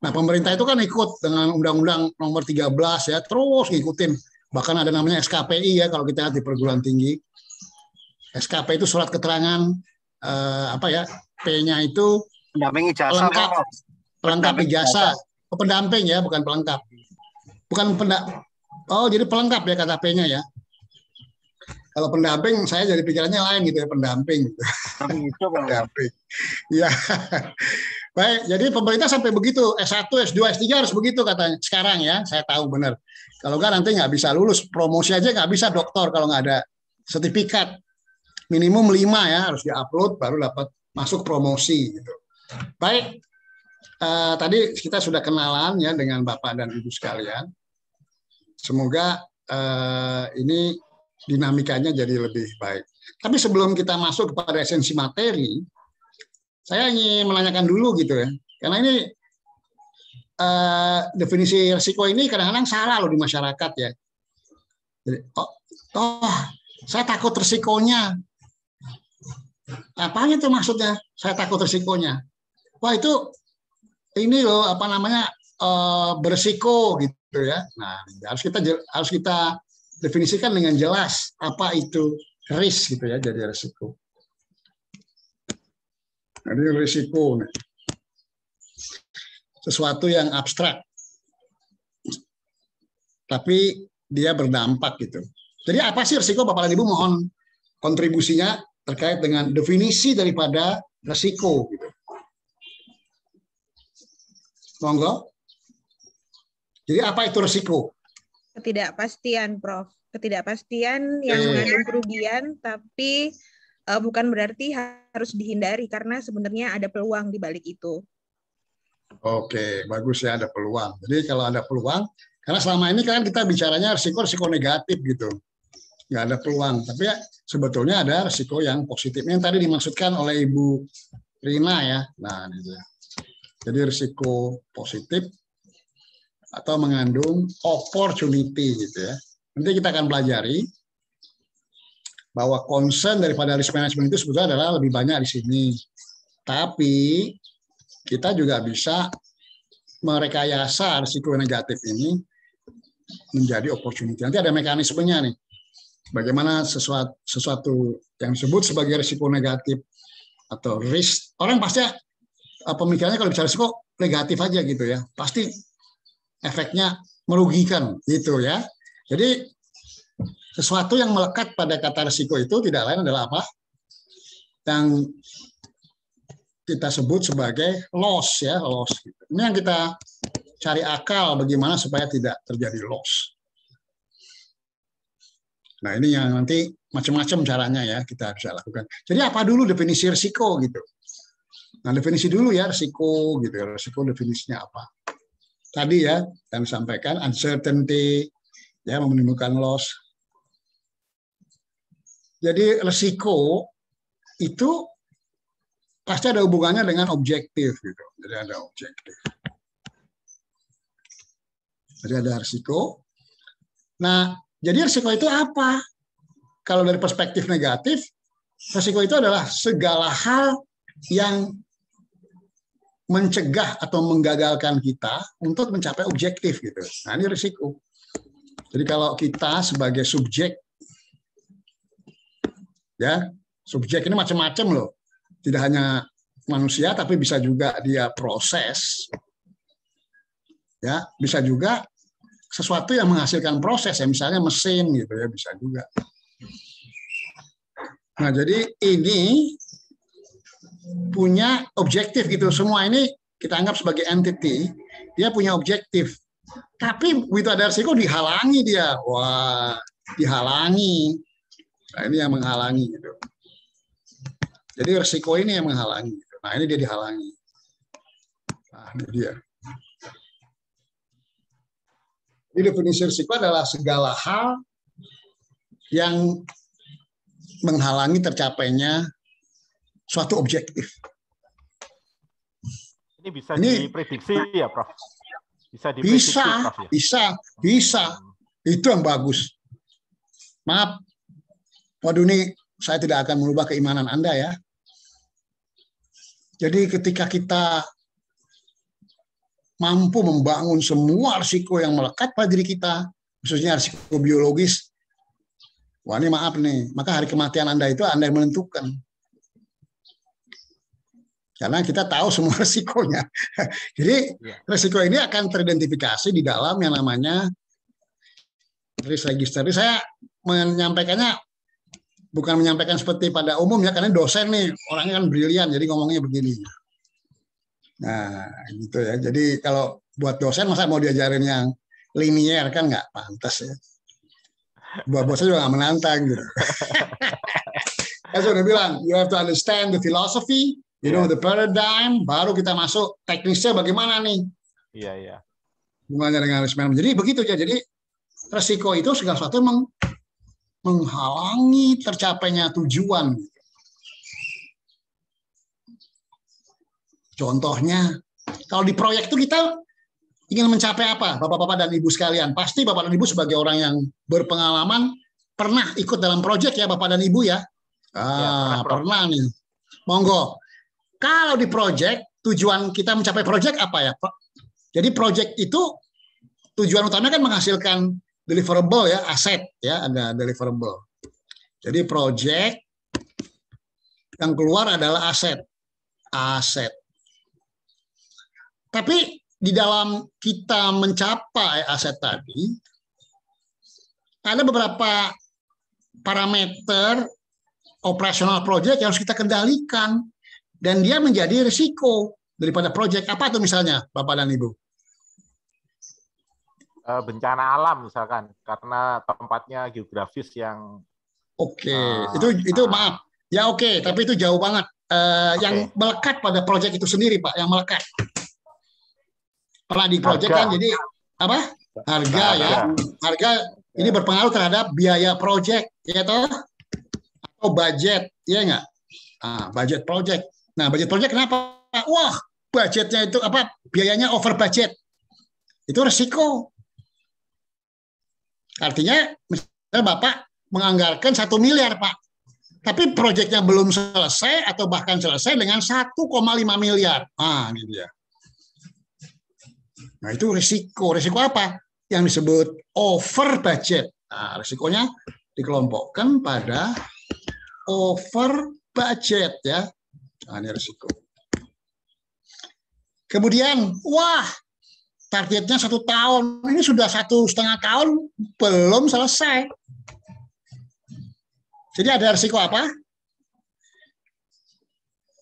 [SPEAKER 2] Nah, pemerintah itu kan ikut dengan Undang-Undang Nomor 13 ya, terus ngikutin. Bahkan ada namanya SKPI ya kalau kita lihat di perguruan tinggi. SKP itu surat keterangan P-nya itu
[SPEAKER 5] pendamping ijazah,
[SPEAKER 2] pelengkap ijazah. Pendamping ya, bukan pelengkap. Jadi pelengkap ya kata P-nya ya. Kalau pendamping saya jadi pikirannya lain gitu ya, pendamping. Pendamping. Ya. Baik, jadi pemerintah sampai begitu, S1, S2, S3 harus begitu katanya. Sekarang ya, saya tahu benar. Kalau nggak nanti nggak bisa lulus, promosi aja nggak bisa doktor kalau nggak ada sertifikat. Minimum 5 ya, harus diupload baru dapat masuk promosi gitu. Baik. Tadi kita sudah kenalan ya dengan Bapak dan Ibu sekalian. Semoga ini dinamikanya jadi lebih baik. Tapi sebelum kita masuk kepada esensi materi, saya ingin menanyakan dulu gitu ya. Karena ini definisi risiko ini kadang-kadang salah loh di masyarakat ya. Jadi, saya takut risikonya. Apa itu maksudnya? Saya takut risikonya. Wah itu ini loh berisiko gitu ya. Nah, harus kita definisikan dengan jelas apa itu risk gitu ya, jadi risiko. Jadi risiko sesuatu yang abstrak, tapi dia berdampak gitu. Jadi apa sih risiko? Bapak dan Ibu mohon kontribusinya terkait dengan definisi daripada risiko gitu. Monggo. Jadi apa itu risiko?
[SPEAKER 7] Ketidakpastian, Prof. Ketidakpastian yang mengandung kerugian, tapi bukan berarti harus dihindari karena sebenarnya ada peluang di balik itu.
[SPEAKER 2] Oke, bagus ya, ada peluang. Jadi kalau ada peluang, karena selama ini kan kita bicaranya risiko negatif gitu, nggak ada peluang. Tapi ya, sebetulnya ada risiko yang positif. Yang tadi dimaksudkan oleh Ibu Rina ya. Nah, gitu. Jadi risiko positif atau mengandung opportunity gitu ya. Nanti kita akan pelajari bahwa concern daripada risk management itu sebetulnya adalah lebih banyak di sini. Tapi kita juga bisa merekayasa risiko negatif ini menjadi opportunity. Nanti ada mekanismenya nih. Bagaimana sesuatu yang disebut sebagai risiko negatif atau risk. Orang pasti pemikirannya kalau bicara risiko negatif aja gitu ya. Pasti efeknya merugikan gitu ya. Jadi sesuatu yang melekat pada kata risiko itu tidak lain adalah apa? Yang kita sebut sebagai loss ya, loss. Ini yang kita cari akal bagaimana supaya tidak terjadi loss. Nah, ini yang nanti macam-macam caranya ya kita bisa lakukan. Jadi apa dulu definisi risiko gitu? Nah, definisi dulu ya risiko gitu. Risiko definisinya apa? Tadi ya yang disampaikan uncertainty ya menimbulkan loss. Jadi risiko itu pasti ada hubungannya dengan objektif gitu. Jadi ada objektif. Jadi ada risiko. Nah, jadi risiko itu apa? Kalau dari perspektif negatif, risiko itu adalah segala hal yang mencegah atau menggagalkan kita untuk mencapai objektif gitu. Nah, ini risiko. Jadi kalau kita sebagai subjek, ya subjek ini macam-macam loh. Tidak hanya manusia, tapi bisa juga dia proses. Ya, bisa juga sesuatu yang menghasilkan proses ya, misalnya mesin gitu ya, bisa juga. Nah, jadi ini punya objektif gitu. Semua ini kita anggap sebagai entity, dia punya objektif. Tapi begitu ada risiko dihalangi dia. Wah, dihalangi. Nah, ini yang menghalangi gitu. Jadi risiko ini yang menghalangi. Nah, ini dia dihalangi. Nah, ini dia. Jadi definisi risiko adalah segala hal yang menghalangi tercapainya suatu objektif.
[SPEAKER 3] Ini bisa diprediksi ya, Prof? Bisa diprediksi, Prof, ya? Bisa. Itu yang bagus. Maaf, waduh ini saya tidak akan merubah keimanan Anda ya. Jadi ketika kita mampu membangun semua risiko yang melekat pada diri kita, khususnya risiko biologis, wah ini maaf nih, maka hari kematian Anda itu Anda yang menentukan. Karena kita tahu semua risikonya. Jadi risiko ini akan teridentifikasi di dalam yang namanya risk register. Saya menyampaikannya bukan menyampaikan seperti pada umum ya, karena dosen nih orangnya kan brilian, jadi ngomongnya begini. Nah, gitu ya. Jadi kalau buat dosen masa mau diajarin yang linier kan nggak pantas ya. Buat dosen juga nggak menantang gitu. Saya sudah bilang, you have to understand the philosophy, you know the paradigm, baru kita masuk teknisnya bagaimana nih. Iya.
[SPEAKER 2] Hubungannya dengan risk management. Jadi begitu ya. Jadi resiko itu segala sesuatu menghalangi tercapainya tujuan. Contohnya, kalau di proyek itu kita ingin mencapai apa, Bapak-bapak dan Ibu sekalian? Pasti Bapak dan Ibu sebagai orang yang berpengalaman pernah ikut dalam proyek ya, Bapak dan Ibu ya? Pernah nih. Monggo. Kalau di proyek, tujuan kita mencapai proyek apa ya, Pak? Jadi proyek itu tujuan utamanya kan menghasilkan deliverable ya, aset ya, ada deliverable. Jadi proyek yang keluar adalah aset. Tapi di dalam kita mencapai aset tadi, ada beberapa parameter operasional proyek yang harus kita kendalikan. Dan dia menjadi risiko daripada proyek. Apa tuh misalnya, Bapak dan Ibu?
[SPEAKER 3] Bencana alam misalkan, karena tempatnya geografis yang...
[SPEAKER 2] itu maaf. Ya oke, tapi itu jauh banget. Yang melekat pada proyek itu sendiri, Pak, yang melekat. Pernah di proyek kan, jadi apa? Harga ya. Harga ini berpengaruh terhadap biaya proyek, ya toh? Atau budget, ya nggak? Budget proyek. Nah, budget proyek kenapa? Wah, budgetnya itu apa? Biayanya over budget. Itu resiko. Artinya, misalnya Bapak menganggarkan 1 miliar, Pak. Tapi proyeknya belum selesai atau bahkan selesai dengan 1,5 miliar. Nah, ini dia. Nah, itu risiko. Risiko apa? Yang disebut over budget. Nah, risikonya dikelompokkan pada over budget ya. Nah, ini risiko. Kemudian, wah, targetnya 1 tahun. Ini sudah 1,5 tahun belum selesai. Jadi ada risiko apa?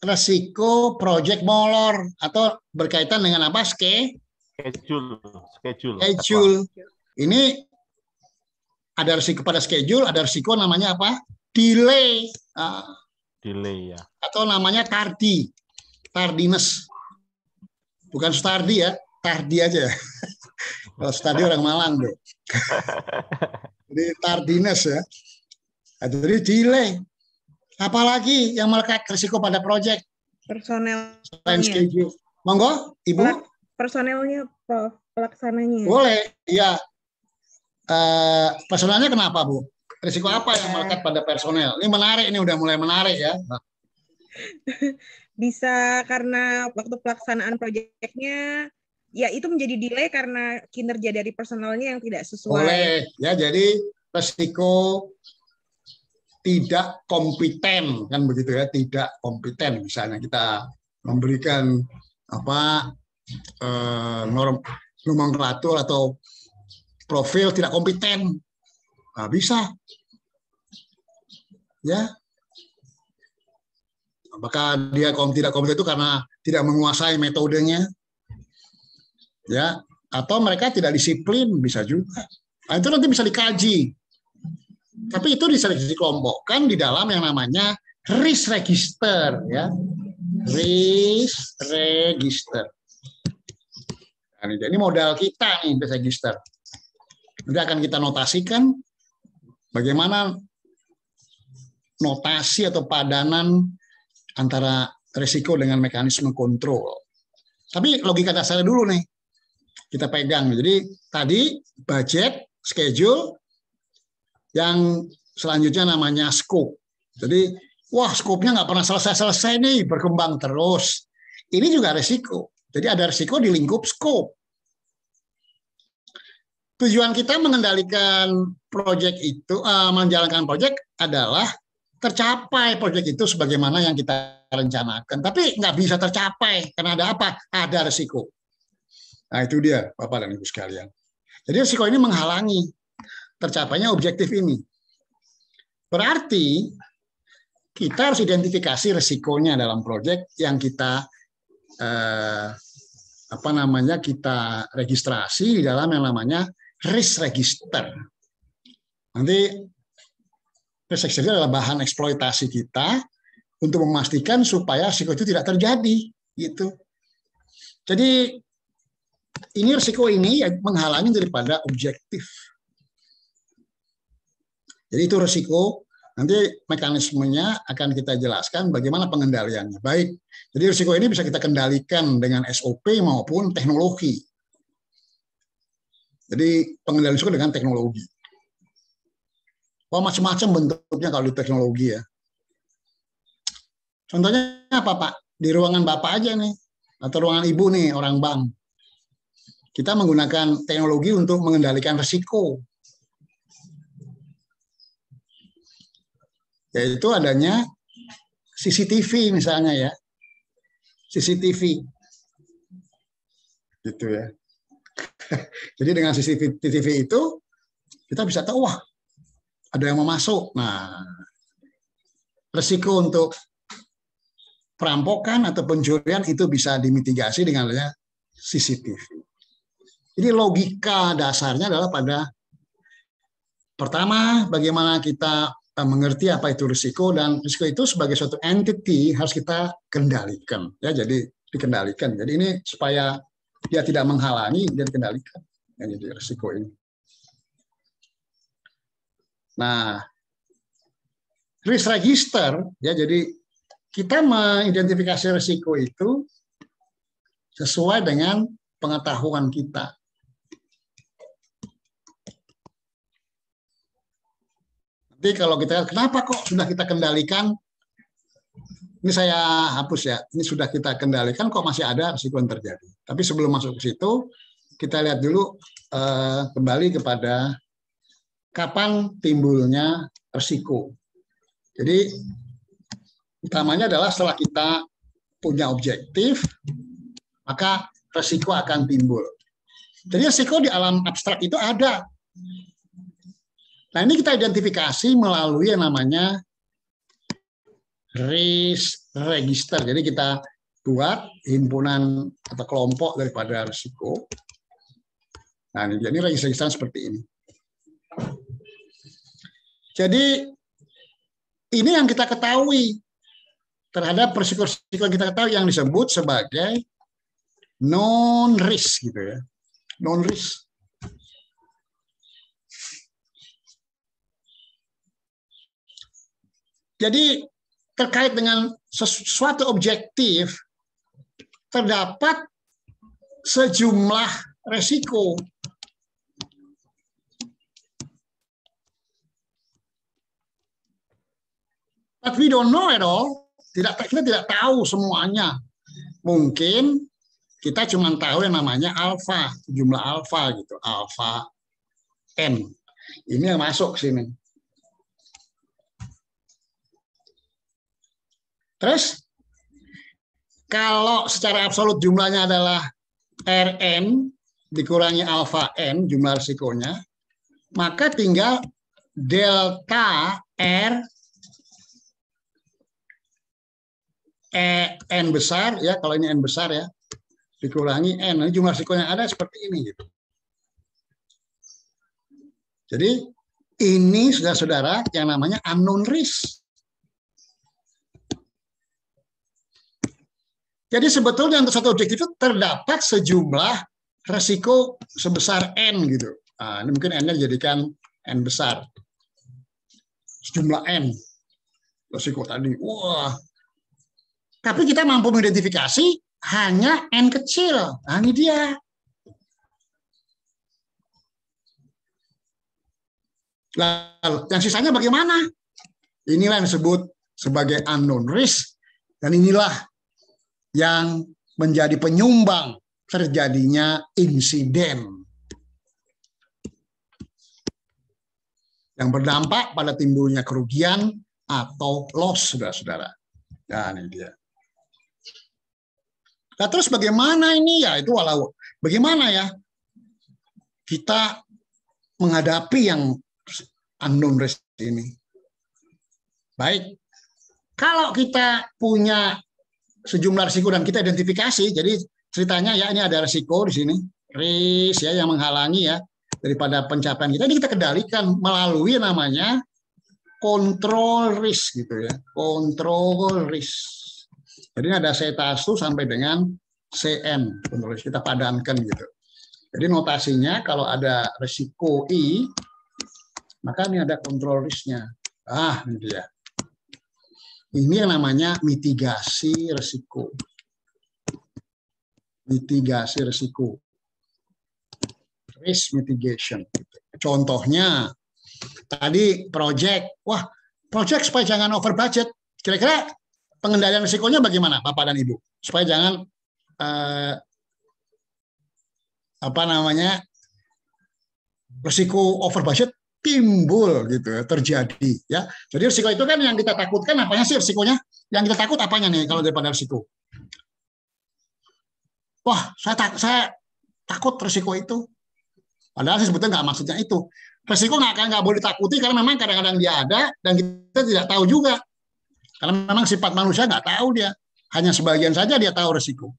[SPEAKER 2] Risiko project molor atau berkaitan dengan apa? Schedule. Ini ada risiko pada schedule, ada risiko namanya apa? Delay.
[SPEAKER 3] Delay ya.
[SPEAKER 2] Atau namanya tardiness. Bukan stardi ya, tardi aja. Kalau stardi orang Malang tuh. Jadi tardiness ya. Jadi delay. Apalagi yang melekat risiko pada proyek?
[SPEAKER 7] Personel.
[SPEAKER 2] Selain schedule. Monggo, Ibu.
[SPEAKER 7] Personelnya, Prof. Pelaksananya.
[SPEAKER 2] Boleh, iya. Personelnya kenapa, Bu? Risiko apa yang melekat pada personel? Ini menarik, ini udah mulai menarik ya.
[SPEAKER 7] Bisa karena waktu pelaksanaan proyeknya, ya itu menjadi delay karena kinerja dari personelnya yang tidak sesuai.
[SPEAKER 2] Boleh, ya jadi risiko tidak kompeten kan begitu ya, tidak kompeten. Misalnya kita memberikan apa nomenklatur atau profil tidak kompeten, nah, bisa ya. Apakah dia tidak kompeten itu karena tidak menguasai metodenya, ya, atau mereka tidak disiplin, bisa juga. Nah, itu nanti bisa dikaji. Tapi itu bisa dikelompokkan di dalam yang namanya risk register, ya, risk register. Nah, ini modal kita nih, risk register. Nanti akan kita notasikan bagaimana notasi atau padanan antara risiko dengan mekanisme kontrol. Tapi logika dasarnya dulu nih kita pegang. Jadi tadi budget, schedule, yang selanjutnya namanya scope. Jadi, wah, scope-nya nggak pernah selesai-selesai nih, berkembang terus. Ini juga risiko. Jadi ada risiko di lingkup scope. Tujuan kita mengendalikan proyek itu, menjalankan proyek adalah tercapai proyek itu sebagaimana yang kita rencanakan. Tapi nggak bisa tercapai karena ada apa? Ada risiko. Nah, itu dia, Bapak dan Ibu sekalian. Jadi risiko ini menghalangi tercapainya objektif ini. Berarti kita harus identifikasi risikonya dalam proyek yang kita kita registrasi di dalam yang namanya risk register. Nanti risk register adalah bahan eksploitasi kita untuk memastikan supaya risiko itu tidak terjadi, gitu. Jadi ini risiko ini menghalangi daripada objektif. Jadi itu risiko, nanti mekanismenya akan kita jelaskan bagaimana pengendaliannya. Baik, jadi risiko ini bisa kita kendalikan dengan SOP maupun teknologi. Jadi pengendalian risiko dengan teknologi. Wah, macam-macam bentuknya kalau di teknologi ya. Contohnya apa, Pak? Di ruangan Bapak aja nih, atau ruangan Ibu nih, orang bank. Kita menggunakan teknologi untuk mengendalikan risiko. Yaitu adanya CCTV misalnya ya, CCTV, gitu ya. Jadi dengan CCTV itu kita bisa tahu, wah, ada yang mau masuk. Nah, risiko untuk perampokan atau pencurian itu bisa dimitigasi dengan adanya CCTV. Jadi logika dasarnya adalah pada pertama, bagaimana kita mengerti apa itu risiko, dan risiko itu sebagai suatu entity harus kita kendalikan, ya. Jadi dikendalikan. Jadi ini supaya dia tidak menghalangi, dia dikendalikan. Ya, jadi risiko ini. Nah, risk register, ya, jadi kita mengidentifikasi risiko itu sesuai dengan pengetahuan kita. Jadi kalau kita kenapa kok sudah kita kendalikan, ini saya hapus ya, ini sudah kita kendalikan kok masih ada risiko yang terjadi. Tapi sebelum masuk ke situ, kita lihat dulu kembali kepada kapan timbulnya risiko. Jadi utamanya adalah setelah kita punya objektif, maka risiko akan timbul. Jadi risiko di alam abstrak itu ada. Nah, ini kita identifikasi melalui yang namanya risk register. Jadi kita buat himpunan atau kelompok daripada risiko. Nah, ini risk register seperti ini. Jadi ini yang kita ketahui terhadap risiko-risiko yang kita ketahui yang disebut sebagai non-risk gitu ya. Non-risk. Jadi terkait dengan sesuatu objektif terdapat sejumlah resiko. But we don't know at all. Kita tidak tahu semuanya. Mungkin kita cuma tahu yang namanya alfa, jumlah alfa gitu, alfa n. Ini yang masuk ke sini. Terus kalau secara absolut jumlahnya adalah Rn dikurangi alfa n, jumlah risikonya, maka tinggal delta R n besar ya, kalau ini n besar ya, dikurangi n, jumlah risikonya ada seperti ini gitu. Jadi ini saudara-saudara yang namanya unknown risk. Jadi sebetulnya untuk satu objektif itu terdapat sejumlah risiko sebesar n gitu. Nah, ini mungkin n-nya dijadikan n besar. Sejumlah n risiko tadi. Wah. Tapi kita mampu mengidentifikasi hanya n kecil. Nah, ini dia. Lalu yang sisanya bagaimana? Inilah yang disebut sebagai unknown risk, dan inilah yang menjadi penyumbang terjadinya insiden yang berdampak pada timbulnya kerugian atau loss, saudara-saudara. Nah, ini dia. Nah, terus bagaimana ini ya? Itu walau bagaimana ya kita menghadapi yang unknown risk ini? Baik, kalau kita punya sejumlah risiko dan kita identifikasi, jadi ceritanya ya ini ada risiko di sini, risk ya yang menghalangi ya daripada pencapaian kita, ini kita kendalikan melalui namanya control risk gitu ya, control risk. Jadi ini ada C1 sampai dengan CN, control risk, kita padankan gitu. Jadi notasinya kalau ada risiko I, maka ini ada control risk-nya. Ah, ini dia. Ini yang namanya mitigasi risiko. Mitigasi risiko. Risk mitigation. Contohnya, tadi project. Wah, project supaya jangan over budget. Kira-kira pengendalian risikonya bagaimana, Bapak dan Ibu? Supaya jangan risiko over budget timbul gitu ya, terjadi ya. Jadi risiko itu kan yang kita takutkan apanya sih risikonya? Yang kita takut apanya nih kalau daripada risiko? Wah, saya takut risiko itu. Padahal sebetulnya nggak maksudnya itu. Risiko nggak boleh ditakuti karena memang kadang-kadang dia ada dan kita tidak tahu juga. Karena memang sifat manusia nggak tahu dia. Hanya sebagian saja dia tahu risiko.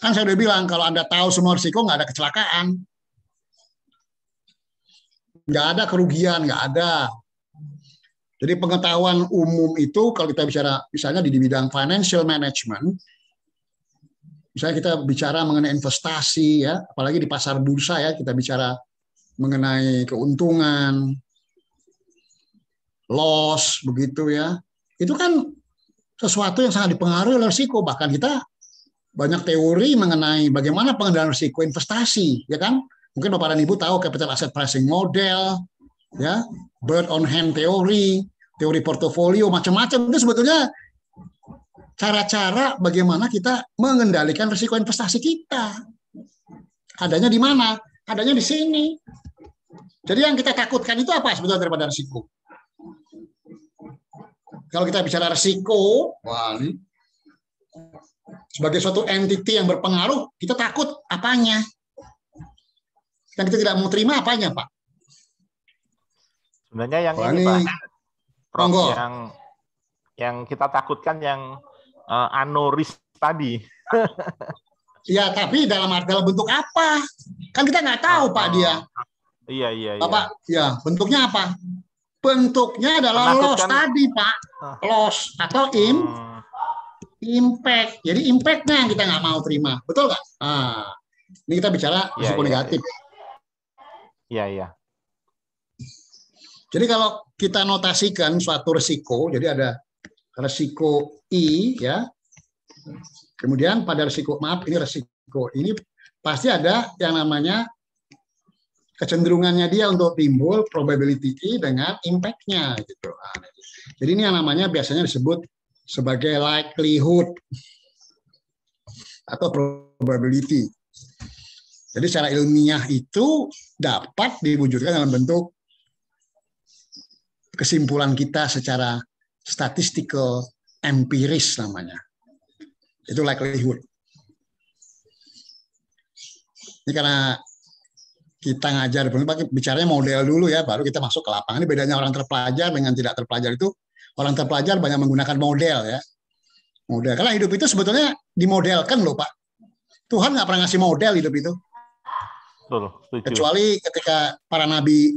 [SPEAKER 2] Kan saya udah bilang kalau Anda tahu semua risiko nggak ada kecelakaan. Nggak ada kerugian, nggak ada. Jadi pengetahuan umum itu kalau kita bicara misalnya di bidang financial management, misalnya kita bicara mengenai investasi ya, apalagi di pasar bursa ya, kita bicara mengenai keuntungan, loss begitu ya. Itu kan sesuatu yang sangat dipengaruhi oleh risiko. Bahkan kita banyak teori mengenai bagaimana pengendalian risiko investasi, ya kan? Mungkin Bapak dan Ibu tahu capital asset pricing model, ya, bird on hand teori portofolio, macam-macam. Itu sebetulnya cara-cara bagaimana kita mengendalikan risiko investasi kita. Adanya di mana? Adanya di sini. Jadi yang kita takutkan itu apa sebetulnya daripada risiko? Kalau kita bicara risiko, wah, ini sebagai suatu entity yang berpengaruh, kita takut apanya? Yang kita tidak mau terima apanya, Pak?
[SPEAKER 8] Sebenarnya yang ini Pak, Prof, yang kita takutkan yang anoris tadi.
[SPEAKER 2] Ya, tapi dalam bentuk apa? Kan kita nggak tahu, Pak, dia.
[SPEAKER 8] Iya.
[SPEAKER 2] Pak, ya, bentuknya apa? Bentuknya adalah loss tadi, Pak. Loss atau impact. Jadi impact-nya yang kita nggak mau terima. Betul nggak? Ini kita bicara risiko negatif.
[SPEAKER 8] Iya.
[SPEAKER 2] Jadi kalau kita notasikan suatu risiko, jadi ada risiko I, ya. Kemudian pada risiko, ini risiko ini pasti ada yang namanya kecenderungannya dia untuk timbul probability I dengan impact-nya gitu. Jadi ini yang namanya biasanya disebut sebagai likelihood atau probability. Jadi secara ilmiah itu dapat diwujudkan dalam bentuk kesimpulan kita secara statistical empiris namanya. Itu likelihood. Ini karena kita ngajar, bicaranya model dulu ya, baru kita masuk ke lapangan. Ini bedanya orang terpelajar dengan tidak terpelajar itu, orang terpelajar banyak menggunakan model ya. Model. Karena hidup itu sebetulnya dimodelkan loh Pak. Tuhan nggak pernah ngasih model hidup itu. Kecuali ketika para nabi,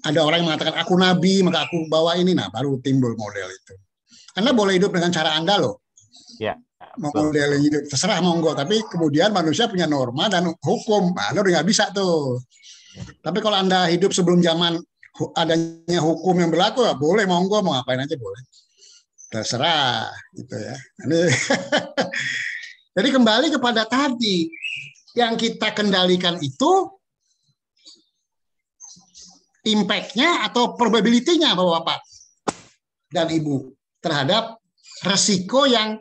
[SPEAKER 2] ada orang yang mengatakan aku nabi, maka aku bawa ini, nah baru timbul model itu. Anda boleh hidup dengan cara Anda loh.
[SPEAKER 8] Ya.
[SPEAKER 2] Mau model hidup, terserah monggo. Tapi kemudian manusia punya norma dan hukum, Anda udah nggak bisa tuh. Tapi kalau Anda hidup sebelum zaman adanya hukum yang berlaku, ya boleh monggo, mau ngapain aja boleh. Terserah, gitu ya. Jadi kembali kepada tadi, yang kita kendalikan itu impact-nya atau probability-nya Bapak dan Ibu terhadap resiko yang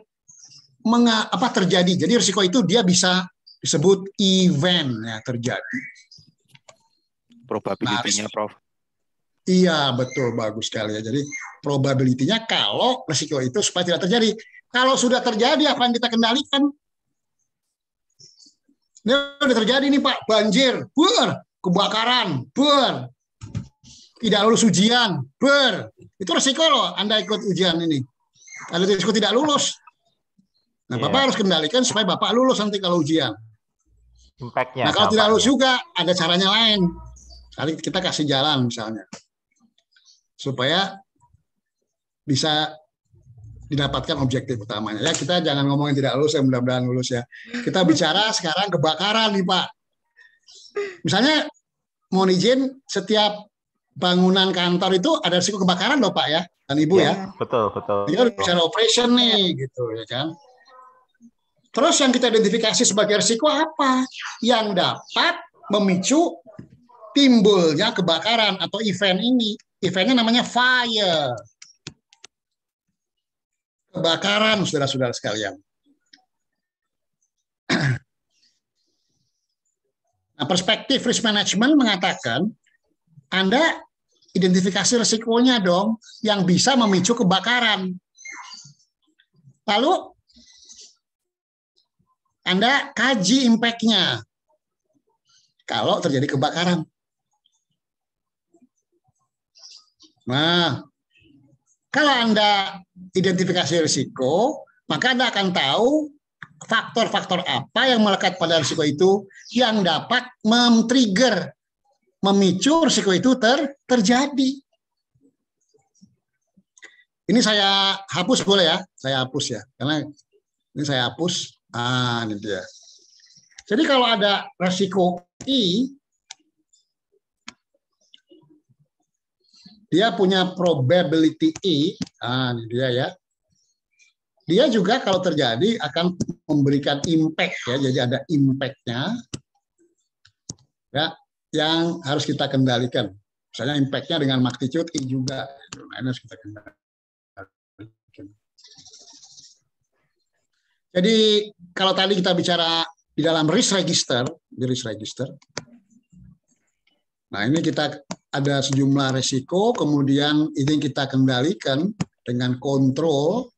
[SPEAKER 2] terjadi. Jadi risiko itu dia bisa disebut event ya terjadi.
[SPEAKER 8] Probability-nya, Prof.
[SPEAKER 2] Iya, betul, bagus sekali ya. Jadi probability-nya kalau risiko itu supaya tidak terjadi. Kalau sudah terjadi apa yang kita kendalikan? Ini udah terjadi nih Pak, banjir, kebakaran, tidak lulus ujian, itu risiko loh Anda ikut ujian ini. Ada risiko tidak lulus. Nah, Bapak harus kendalikan supaya Bapak lulus nanti kalau ujian.
[SPEAKER 8] Impact-nya.
[SPEAKER 2] Nah, kalau tidak lulus juga, ada caranya lain. Kali kita kasih jalan misalnya. Supaya bisa didapatkan objektif utamanya. Ya, kita jangan ngomongin tidak lulus, ya mudah-mudahan lulus ya. Kita bicara sekarang kebakaran nih, Pak. Misalnya, mohon izin, setiap bangunan kantor itu ada risiko kebakaran loh, Pak ya. Dan Ibu ya.
[SPEAKER 8] Betul.
[SPEAKER 2] Kita bicara operation nih, gitu ya kan. Terus yang kita identifikasi sebagai risiko apa? Yang dapat memicu timbulnya kebakaran atau event ini. Eventnya namanya fire. Kebakaran, saudara-saudara sekalian. Nah, perspektif risk management mengatakan, Anda identifikasi risikonya dong yang bisa memicu kebakaran. Lalu, Anda kaji impact-nya kalau terjadi kebakaran. Nah, kalau Anda identifikasi risiko, maka Anda akan tahu faktor-faktor apa yang melekat pada risiko itu yang dapat men-trigger, memicu risiko itu terjadi. Ini saya hapus boleh ya? Saya hapus ya, karena ini saya hapus. Ini dia. Jadi kalau ada risiko I, dia punya probability I, ini dia ya. Dia juga kalau terjadi akan memberikan impact ya, jadi ada impact-nya ya yang harus kita kendalikan Misalnya impact-nya dengan magnitude I juga. Nah, ini harus kita kendalikan. Jadi kalau tadi kita bicara di dalam risk register, nah ini kita ada sejumlah resiko, kemudian ini kita kendalikan dengan kontrol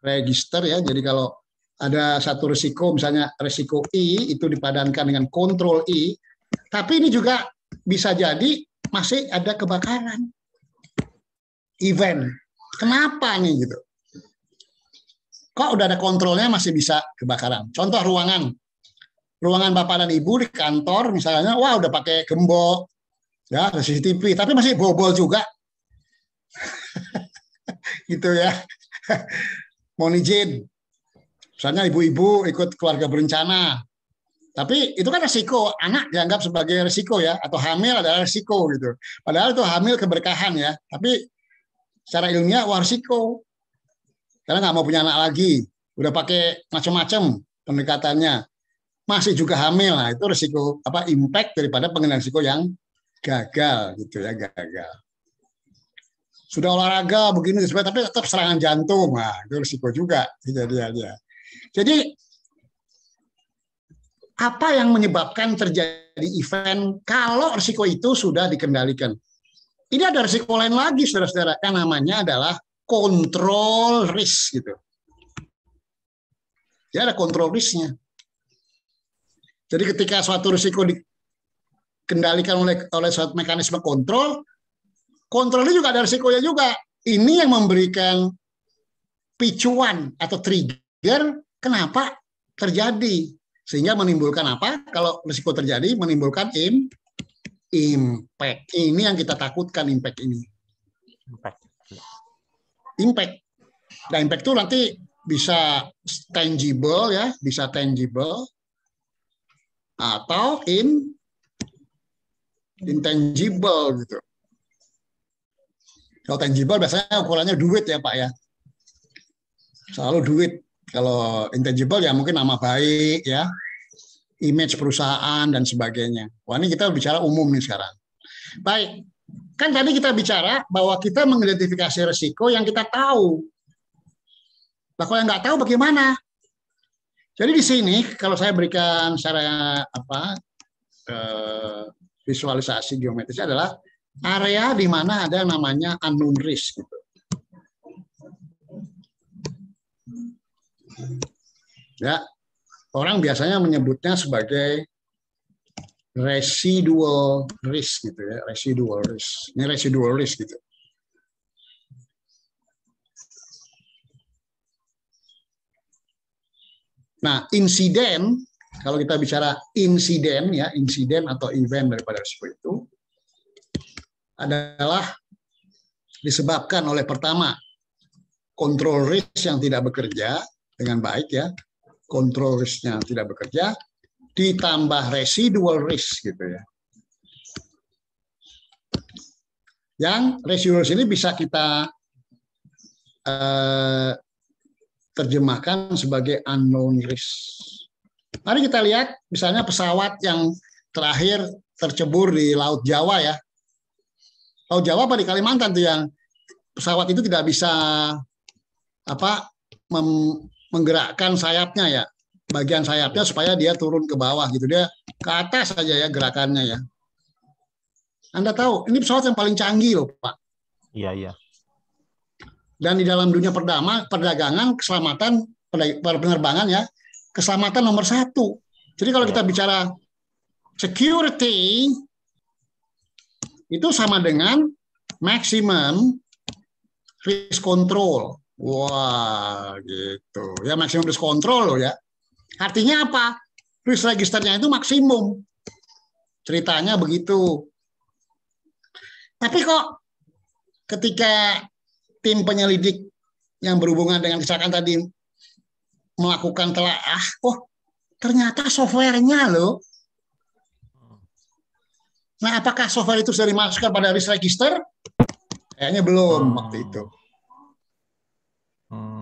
[SPEAKER 2] register ya. Jadi kalau ada satu risiko, misalnya risiko I itu dipadankan dengan kontrol I, tapi ini juga bisa jadi masih ada kebakaran, event. Kenapa nih gitu? Kok udah ada kontrolnya masih bisa kebakaran? Contoh ruangan bapak dan ibu di kantor misalnya, wah udah pakai gembok, ya ada CCTV, tapi masih bobol juga, gitu ya. Mohon izin, misalnya ibu-ibu ikut keluarga berencana, tapi itu kan resiko, anak dianggap sebagai resiko ya, atau hamil adalah resiko gitu. Padahal itu hamil keberkahan ya, tapi secara ilmiah wah resiko. Karena nggak mau punya anak lagi, udah pakai macam-macam pendekatannya, masih juga hamil. Nah itu risiko impact daripada pengendalian risiko yang gagal gitu ya, gagal. Sudah olahraga begini tapi tetap serangan jantung, nah itu risiko juga kejadiannya. Jadi apa yang menyebabkan terjadi event kalau risiko itu sudah dikendalikan? Ini ada risiko lain lagi, saudara-saudara, yang namanya adalah kontrol risk gitu. Ya ada kontrol risknya. Jadi ketika suatu risiko dikendalikan oleh suatu mekanisme kontrolnya juga ada risikonya juga. Ini yang memberikan picuan atau trigger kenapa terjadi. Sehingga menimbulkan apa? Kalau risiko terjadi menimbulkan impact. Ini yang kita takutkan, impact ini. Impact. Nah, impact itu nanti bisa tangible ya, bisa tangible atau intangible gitu. Kalau tangible biasanya ukurannya duit ya Pak ya. Selalu duit. Kalau intangible ya mungkin nama baik ya, image perusahaan dan sebagainya. Wah ini kita bicara umum nih sekarang. Baik. Kan tadi kita bicara bahwa kita mengidentifikasi risiko yang kita tahu. Nah, kalau yang nggak tahu bagaimana? Jadi di sini kalau saya berikan secara visualisasi geometris adalah area di mana ada namanya unknown risk gitu. Ya, orang biasanya menyebutnya sebagai residual risk gitu ya, residual risk. Ini residual risk gitu. Nah, insiden, kalau kita bicara insiden ya, insiden atau event daripada risiko itu adalah disebabkan oleh pertama kontrol risk yang tidak bekerja dengan baik ya, kontrol risknya tidak bekerja, ditambah residual risk gitu ya. Yang residual risk ini bisa kita terjemahkan sebagai unknown risk. Mari kita lihat misalnya pesawat yang terakhir tercebur di Laut Jawa ya. Laut Jawa apa di Kalimantan tuh yang pesawat itu tidak bisa menggerakkan sayapnya ya, bagian sayapnya supaya dia turun ke bawah gitu, dia ke atas saja ya gerakannya ya. Anda tahu ini pesawat yang paling canggih loh Pak.
[SPEAKER 3] Iya.
[SPEAKER 2] Dan di dalam dunia perdagangan keselamatan penerbangan ya, keselamatan nomor 1. Jadi kalau kita bicara security itu sama dengan maximum risk control. Wah, gitu. Ya maksimum risk control loh ya. Artinya apa? Risk registernya itu maksimum. Ceritanya begitu. Tapi kok ketika tim penyelidik yang berhubungan dengan kecelakaan tadi melakukan telaah, ternyata softwarenya loh. Nah, apakah software itu sudah dimasukkan pada risk register? Kayaknya belum waktu itu.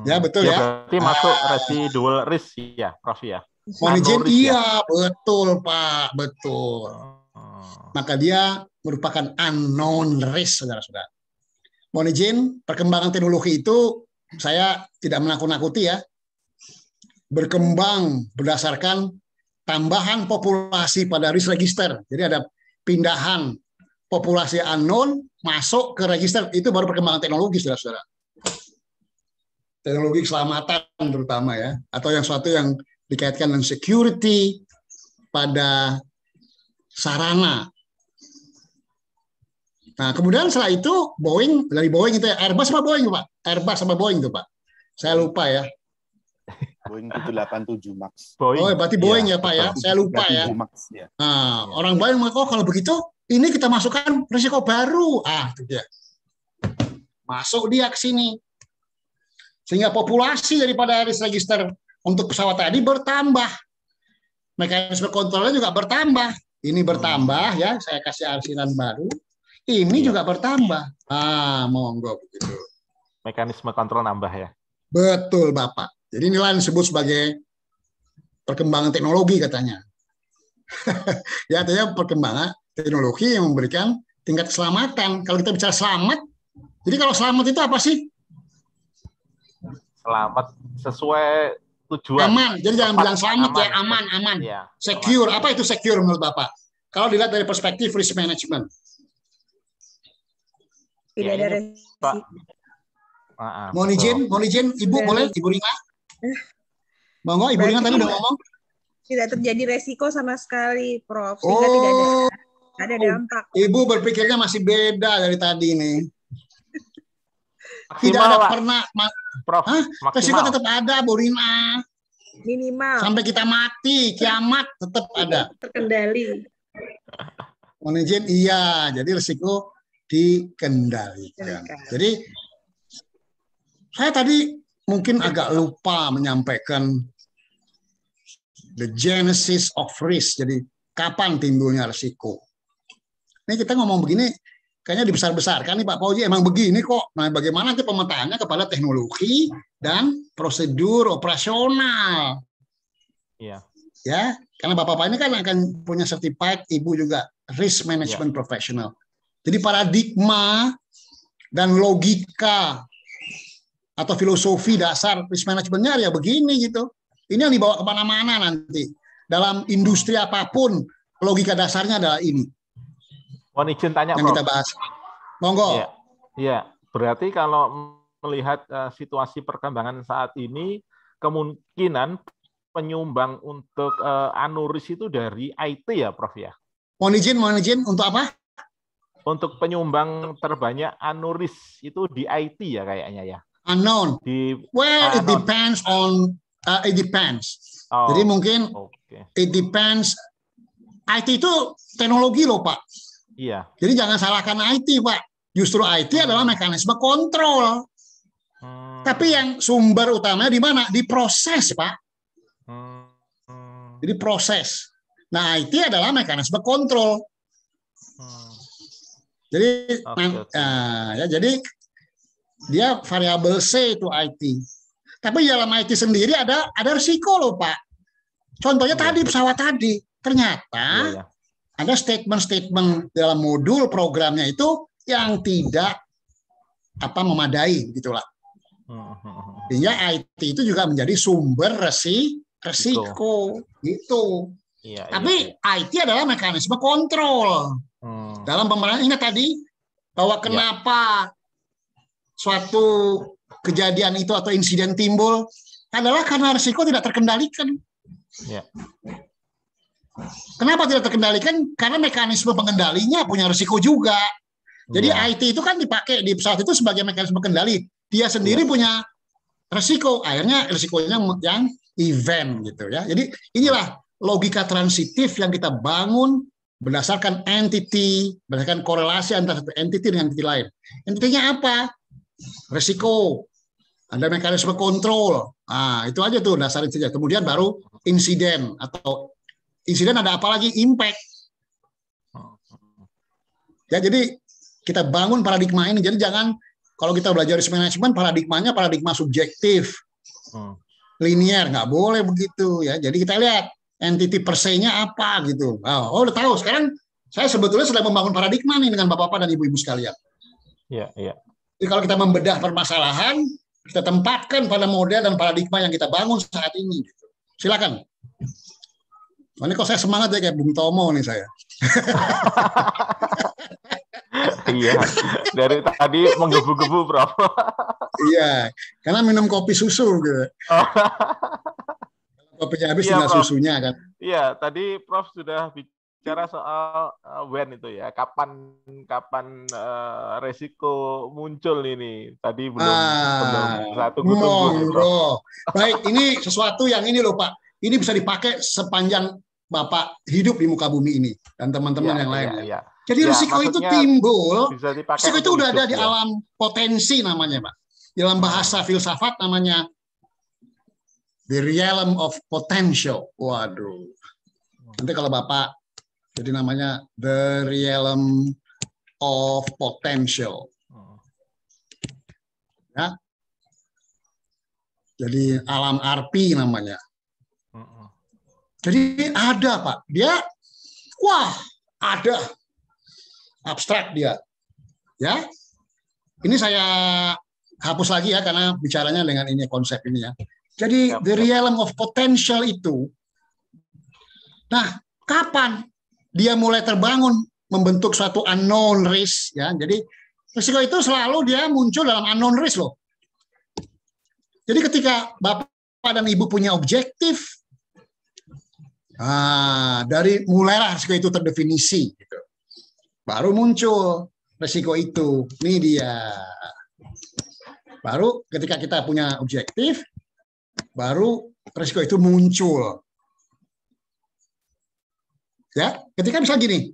[SPEAKER 2] Ya betul ya.
[SPEAKER 3] Berarti masuk residual risk ya, Prof ya.
[SPEAKER 2] Mohon izin, iya betul Pak, betul. Maka dia merupakan unknown risk, saudara-saudara. Mohon izin, perkembangan teknologi itu saya tidak menakut-nakuti ya. Berkembang berdasarkan tambahan populasi pada risk register. Jadi ada pindahan populasi unknown masuk ke register, itu baru perkembangan teknologi, saudara-saudara. Teknologi keselamatan terutama ya, atau yang suatu yang dikaitkan dengan security pada sarana. Nah, kemudian setelah itu dari Boeing itu ya, Airbus sama Boeing Pak? Airbus sama Boeing itu Pak? Saya lupa ya.
[SPEAKER 8] Boeing 787 Max.
[SPEAKER 2] Oh, berarti Boeing ya Pak ya? Saya lupa ya.
[SPEAKER 8] Max, ya.
[SPEAKER 2] Nah, orang Boeing mengaku kalau begitu ini kita masukkan risiko baru. Itu dia. Masuk dia ke sini. Sehingga populasi daripada risk register untuk pesawat tadi bertambah. Mekanisme kontrolnya juga bertambah. Ini bertambah ya, saya kasih arsinan baru. Ini juga bertambah. Monggo begitu.
[SPEAKER 9] Mekanisme kontrol nambah ya.
[SPEAKER 2] Betul Bapak. Jadi inilah yang disebut sebagai perkembangan teknologi katanya. Ya, artinya perkembangan teknologi yang memberikan tingkat keselamatan. Kalau kita bicara selamat, jadi kalau selamat itu apa sih?
[SPEAKER 9] Selamat sesuai tujuan.
[SPEAKER 2] Aman. Jadi jangan bilang selamat aman. Ya, aman.
[SPEAKER 9] Ya,
[SPEAKER 2] secure.
[SPEAKER 9] Aman.
[SPEAKER 2] Apa itu secure menurut Bapak? Kalau dilihat dari perspektif risk management.
[SPEAKER 7] Tidak ada resiko.
[SPEAKER 2] Mohon izin, Ibu boleh, Ibu Rina? Monggo, Ibu Rina tadi udah ngomong.
[SPEAKER 7] Tidak terjadi resiko sama sekali, Prof. Sehingga tidak ada dampak.
[SPEAKER 2] Ibu berpikirnya masih beda dari tadi nih. Tidak ada pernah,
[SPEAKER 9] Prof.
[SPEAKER 2] Resiko tetap ada, Bu Rina.
[SPEAKER 7] Minimal.
[SPEAKER 2] Sampai kita mati, kiamat tetap ada.
[SPEAKER 6] Terkendali.
[SPEAKER 2] Mohon izin, iya. Jadi resiko dikendalikan. Jadi saya tadi mungkin agak lupa menyampaikan the genesis of risk. Jadi kapan timbulnya risiko? Ini kita ngomong begini, kayaknya dibesar-besarkan nih Pak Fauzi, emang begini kok. Nah, bagaimana nanti pemetaannya kepada teknologi dan prosedur operasional?
[SPEAKER 9] Iya.
[SPEAKER 2] Ya, karena Bapak-Bapak ini kan akan punya certified, Ibu juga risk management professional. Jadi paradigma dan logika atau filosofi dasar risk manajemennya ya begini gitu. Ini yang dibawa kemana-mana nanti. Dalam industri apapun, logika dasarnya adalah ini.
[SPEAKER 9] Mohon izin tanya,
[SPEAKER 2] yang
[SPEAKER 9] Prof.
[SPEAKER 2] kita bahas. Monggo.
[SPEAKER 9] Iya. Berarti kalau melihat situasi perkembangan saat ini, kemungkinan penyumbang untuk anuris itu dari IT ya, Prof ya?
[SPEAKER 2] Mohon izin untuk apa?
[SPEAKER 9] Untuk penyumbang terbanyak anuris itu di IT ya kayaknya ya.
[SPEAKER 2] Unknown. It depends on it depends. Jadi mungkin it depends. IT itu teknologi loh Pak.
[SPEAKER 9] Iya.
[SPEAKER 2] Jadi jangan salahkan IT Pak. Justru IT adalah mekanisme kontrol. Tapi yang sumber utamanya di mana? Di proses Pak. Jadi proses. Nah IT adalah mekanisme kontrol. Jadi, jadi dia variabel C itu IT. Tapi dalam IT sendiri ada risiko loh Pak. Contohnya tadi pesawat tadi, ternyata ada statement-statement dalam modul programnya itu yang tidak memadai, gitulah. Sehingga IT itu juga menjadi sumber resiko, gitu. Tapi IT adalah mekanisme kontrol. Dalam pemerintahan ingat tadi bahwa kenapa suatu kejadian itu atau insiden timbul adalah karena risiko tidak terkendalikan. Kenapa tidak terkendalikan? Karena mekanisme pengendalinya punya risiko juga. Jadi IT itu kan dipakai di pesawat itu sebagai mekanisme kendali. Dia sendiri punya risiko. Akhirnya risikonya yang event gitu ya. Jadi inilah logika transitif yang kita bangun berdasarkan entity, berdasarkan korelasi antara satu entity dengan entity lain. Entitinya apa? Risiko. Ada mekanisme kontrol. Itu aja tuh dasar intinya. Kemudian baru insiden atau insiden ada apa lagi? Impact. Ya, jadi kita bangun paradigma ini. Jadi jangan kalau kita belajar risk management paradigmanya paradigma subjektif. Linear, nggak boleh begitu ya. Jadi kita lihat entity per se-nya apa gitu. Udah tahu sekarang Saya sebetulnya sedang membangun paradigma nih dengan Bapak-Bapak dan Ibu-Ibu sekalian.
[SPEAKER 9] Iya, iya.
[SPEAKER 2] Jadi kalau kita membedah permasalahan, kita tempatkan pada model dan paradigma yang kita bangun saat ini. Silakan. Ini kok saya semangat ya kayak Bung Tomo nih saya.
[SPEAKER 9] Iya, dari tadi menggebu-gebu, Prof.
[SPEAKER 2] Iya, karena minum kopi susu gitu. Kopinya habis tinggal susunya kan.
[SPEAKER 9] Iya, tadi Prof sudah bicara soal when itu ya, kapan resiko muncul ini. Tadi belum satu
[SPEAKER 2] tunggu. Baik, ini sesuatu yang ini loh Pak. Ini bisa dipakai sepanjang Bapak hidup di muka bumi ini dan teman-teman yang lainnya.
[SPEAKER 9] Ya.
[SPEAKER 2] Jadi risiko itu timbul. Risiko itu udah ada di alam potensi namanya, Pak. Dalam bahasa filsafat namanya the realm of potential. Waduh. Nanti kalau Bapak jadi namanya the realm of potential. Ya. Jadi alam arpi namanya. Jadi ada Pak, dia ada abstrak dia, ya. Ini saya hapus lagi ya karena bicaranya dengan ini konsep ini ya. Jadi the realm of potential itu, nah kapan dia mulai terbangun membentuk suatu unknown risk ya. Jadi risiko itu selalu dia muncul dalam unknown risk loh. Jadi ketika Bapak dan Ibu punya objektif, dari mulailah risiko itu terdefinisi, gitu. Baru muncul risiko itu. Ini dia. Baru ketika kita punya objektif, baru risiko itu muncul. Ya, ketika bisa gini,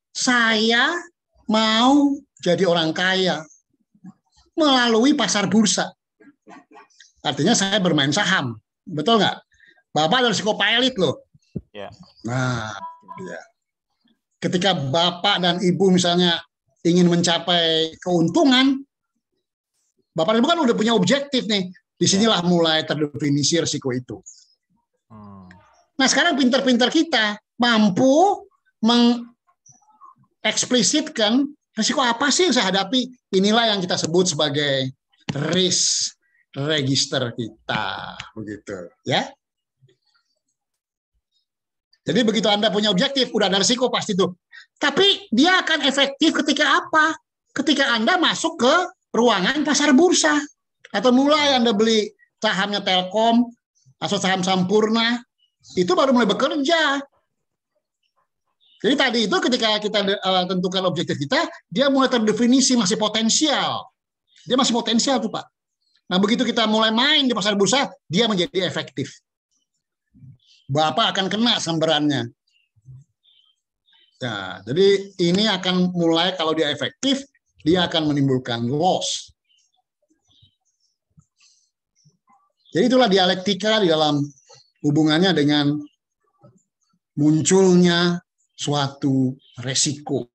[SPEAKER 2] saya mau jadi orang kaya melalui pasar bursa. Artinya saya bermain saham, betul nggak? Bapak ada risiko pilot loh.
[SPEAKER 9] Ya.
[SPEAKER 2] Nah, ya. Ketika Bapak dan Ibu misalnya ingin mencapai keuntungan, Bapak dan Ibu kan udah punya objektif nih. Disinilah mulai terdefinisi risiko itu. Nah sekarang pinter-pinter kita mampu mengeksplisitkan risiko apa sih yang saya hadapi. Inilah yang kita sebut sebagai risk register kita, begitu ya. Jadi begitu Anda punya objektif, udah ada risiko pasti tuh. Tapi dia akan efektif ketika apa? Ketika Anda masuk ke ruangan pasar bursa. Atau mulai Anda beli sahamnya Telkom, atau saham Sampurna, itu baru mulai bekerja. Jadi tadi itu ketika kita tentukan objektif kita, dia mulai terdefinisi masih potensial. Dia masih potensial tuh Pak. Nah begitu kita mulai main di pasar bursa, dia menjadi efektif. Bapak akan kena sambarannya. Ya, jadi ini akan mulai kalau dia efektif, dia akan menimbulkan loss. Jadi itulah dialektika di dalam hubungannya dengan munculnya suatu resiko.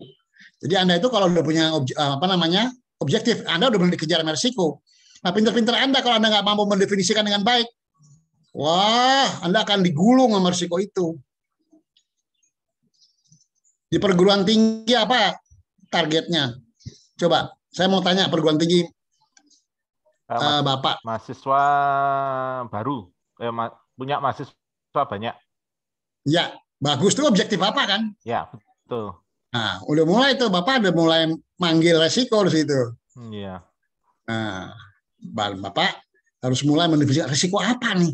[SPEAKER 2] Jadi Anda itu kalau udah punya objektif, Anda udah boleh dikejar sama resiko. Nah, pinter-pinter Anda kalau Anda nggak mampu mendefinisikan dengan baik, wah, Anda akan digulung sama risiko itu. Di perguruan tinggi apa targetnya? Coba, saya mau tanya perguruan tinggi Bapak.
[SPEAKER 9] Mahasiswa baru, punya mahasiswa banyak.
[SPEAKER 2] Ya, bagus tuh objektif apa kan?
[SPEAKER 9] Ya, betul.
[SPEAKER 2] Nah, udah mulai tuh Bapak udah mulai manggil resiko di situ.
[SPEAKER 9] Iya.
[SPEAKER 2] Nah, Bapak harus mulai mendefinisikan risiko apa nih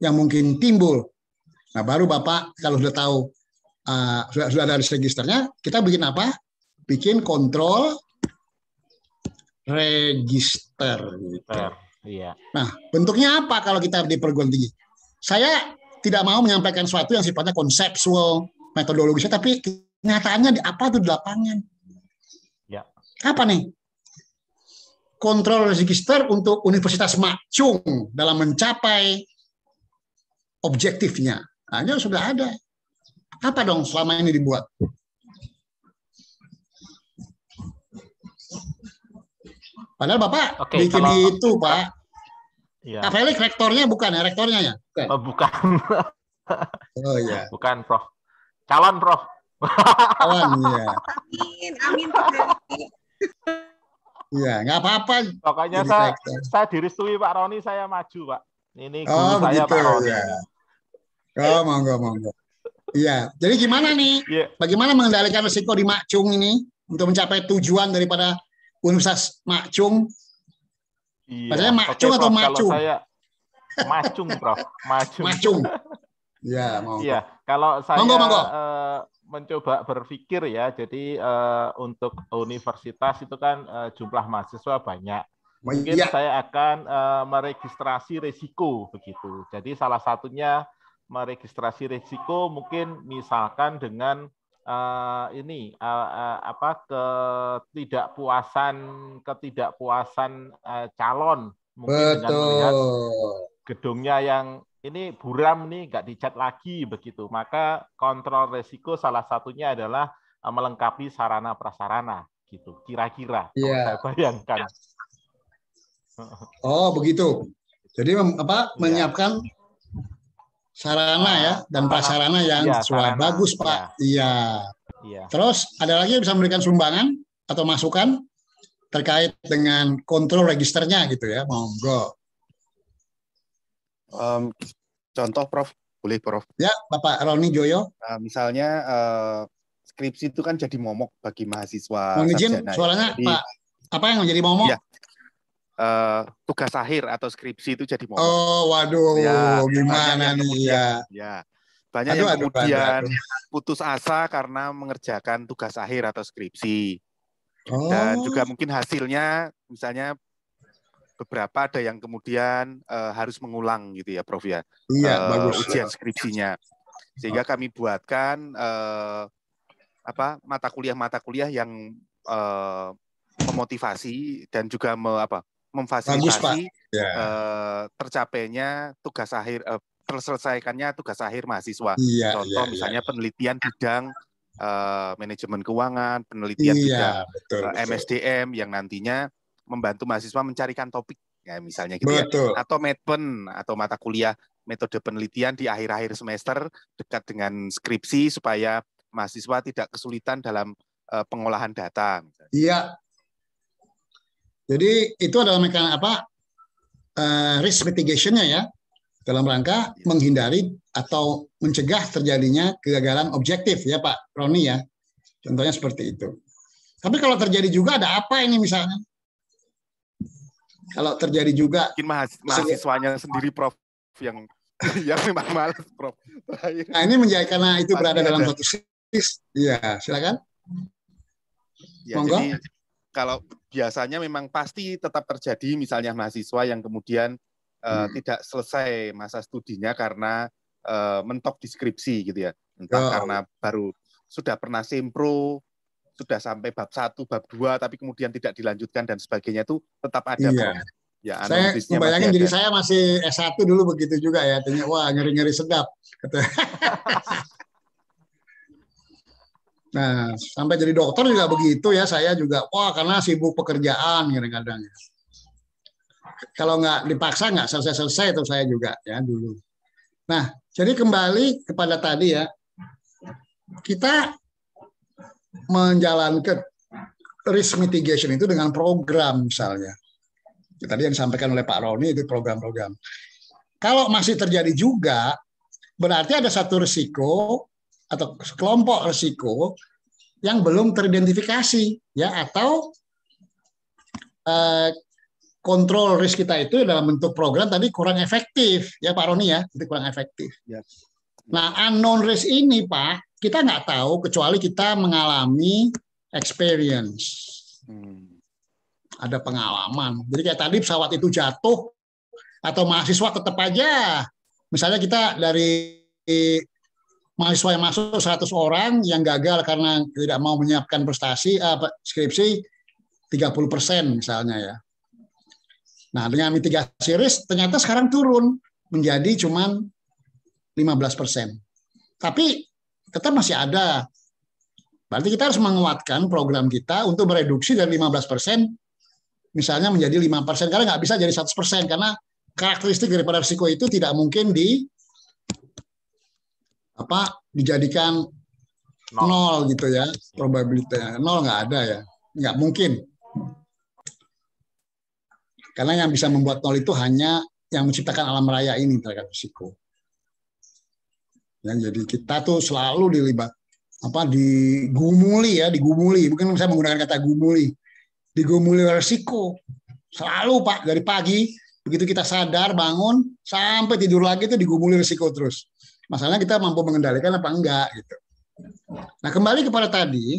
[SPEAKER 2] yang mungkin timbul. Nah, baru Bapak kalau sudah tahu sudah ada registernya, kita bikin apa? Bikin kontrol register. Gitu.
[SPEAKER 9] Iya.
[SPEAKER 2] Nah, bentuknya apa kalau kita di perguruan tinggi? Saya tidak mau menyampaikan sesuatu yang sifatnya konseptual, metodologisnya, tapi kenyataannya di apa tuh di lapangan?
[SPEAKER 9] Ya.
[SPEAKER 2] Apa nih? Kontrol register untuk Universitas Mak Chung dalam mencapai objektifnya. Hanya sudah ada. Apa dong selama ini dibuat? Padahal Bapak bikin itu, Pak.
[SPEAKER 9] Ya.
[SPEAKER 2] Pak Felix rektornya bukan ya? Rektornya ya?
[SPEAKER 9] Bukan.
[SPEAKER 2] Oh iya.
[SPEAKER 9] Bukan, Prof. Calon, Prof.
[SPEAKER 2] Kawan, ya.
[SPEAKER 7] Amin.
[SPEAKER 2] Iya, nggak apa-apa.
[SPEAKER 9] Pokoknya saya direstui Pak Roni, saya maju, Pak. Ini guru saya
[SPEAKER 2] begitu,
[SPEAKER 9] Pak Roni.
[SPEAKER 2] Ya. Monggo. Iya, jadi gimana nih? Bagaimana mengendalikan risiko di Makcung ini untuk mencapai tujuan daripada Universitas Makcung? Maksudnya Makcung atau Macung?
[SPEAKER 9] Kalau saya Macung, Prof.
[SPEAKER 2] Macung. Ya, monggo.
[SPEAKER 9] Iya, kalau saya
[SPEAKER 2] monggo.
[SPEAKER 9] Mencoba berpikir ya, jadi untuk universitas itu kan jumlah mahasiswa banyak. Mungkin saya akan meregistrasi risiko begitu. Jadi salah satunya meregistrasi risiko mungkin misalkan dengan ketidakpuasan calon, mungkin dengan melihat gedungnya yang ini buram nih, nggak dicat lagi begitu, maka kontrol risiko salah satunya adalah melengkapi sarana prasarana gitu, kira-kira kalau saya bayangkan.
[SPEAKER 2] Oh begitu, jadi menyiapkan sarana ya dan prasarana yang bagus Pak. Iya. Terus ada lagi yang bisa memberikan sumbangan atau masukan terkait dengan kontrol registernya gitu ya, monggo.
[SPEAKER 8] Contoh Prof, boleh Prof?
[SPEAKER 2] Ya, Bapak Roni Joyo.
[SPEAKER 8] Misalnya skripsi itu kan jadi momok bagi mahasiswa.
[SPEAKER 2] Mohon izin, suaranya jadi, Pak, apa yang menjadi momok?
[SPEAKER 8] Ya, tugas akhir atau skripsi itu jadi momok.
[SPEAKER 2] Oh, waduh, gimana nih ya?
[SPEAKER 8] Ya, banyak yang kemudian putus asa karena mengerjakan tugas akhir atau skripsi. Dan juga mungkin hasilnya, misalnya beberapa ada yang kemudian harus mengulang gitu ya Prof ya,
[SPEAKER 2] bagus,
[SPEAKER 8] ujian skripsinya, sehingga kami buatkan mata kuliah yang memotivasi dan juga memfasilitasi tercapainya tugas akhir, terselesaikannya tugas akhir mahasiswa. Contoh misalnya penelitian bidang manajemen keuangan, penelitian bidang MSDM yang nantinya membantu mahasiswa mencarikan topik, ya misalnya gitu ya, atau medpen atau mata kuliah metode penelitian di akhir-akhir semester dekat dengan skripsi supaya mahasiswa tidak kesulitan dalam pengolahan data.
[SPEAKER 2] Iya. Jadi itu adalah risk mitigation-nya ya, dalam rangka menghindari atau mencegah terjadinya kegagalan objektif ya Pak Roni ya. Contohnya seperti itu. Tapi kalau terjadi juga ada apa ini misalnya? Kalau terjadi juga
[SPEAKER 8] mungkin mahasiswanya sendiri Prof yang memang malas Prof.
[SPEAKER 2] Nah ini karena itu berada dalam satu sistem. Iya, silakan.
[SPEAKER 8] Ya, jadi kalau biasanya memang pasti tetap terjadi misalnya mahasiswa yang kemudian tidak selesai masa studinya karena mentok di skripsi gitu ya. Entah karena baru sudah pernah sempro, sudah sampai bab 1, bab 2, tapi kemudian tidak dilanjutkan dan sebagainya, itu tetap ada.
[SPEAKER 2] Ya, saya membayangin diri saya masih S1 dulu begitu juga ya. Tanya, wah ngeri-ngeri sedap. Nah, sampai jadi dokter juga begitu ya. Saya juga, wah karena sibuk pekerjaan kadang-kadang. Kalau nggak dipaksa nggak selesai-selesai itu saya juga ya dulu. Nah, jadi kembali kepada tadi ya. Kita menjalankan risk mitigation itu dengan program misalnya. Tadi yang disampaikan oleh Pak Roni itu program-program. Kalau masih terjadi juga, berarti ada satu risiko atau kelompok risiko yang belum teridentifikasi ya, atau kontrol risk kita itu dalam bentuk program tadi kurang efektif ya Pak Roni ya, itu kurang efektif. Nah, unknown risk ini Pak, kita nggak tahu kecuali kita mengalami experience. Ada pengalaman. Jadi kayak tadi pesawat itu jatuh atau mahasiswa tetap aja. Misalnya kita dari mahasiswa yang masuk 100 orang yang gagal karena tidak mau menyiapkan prestasi skripsi 30% misalnya ya. Nah, dengan mitigasi risk ternyata sekarang turun menjadi cuman 15%. Tapi tetap masih ada. Berarti kita harus menguatkan program kita untuk mereduksi dari 15% misalnya menjadi 5%, karena nggak bisa jadi 100%, karena karakteristik daripada risiko itu tidak mungkin dijadikan nol gitu ya, probabilitasnya nol nggak ada ya, nggak mungkin. Karena yang bisa membuat nol itu hanya yang menciptakan alam raya ini terhadap risiko. Ya, jadi kita tuh selalu digumuli, mungkin saya menggunakan kata gumuli, digumuli risiko selalu Pak, dari pagi begitu kita sadar bangun sampai tidur lagi itu digumuli risiko terus. Masalahnya kita mampu mengendalikan apa enggak gitu. Nah, kembali kepada tadi,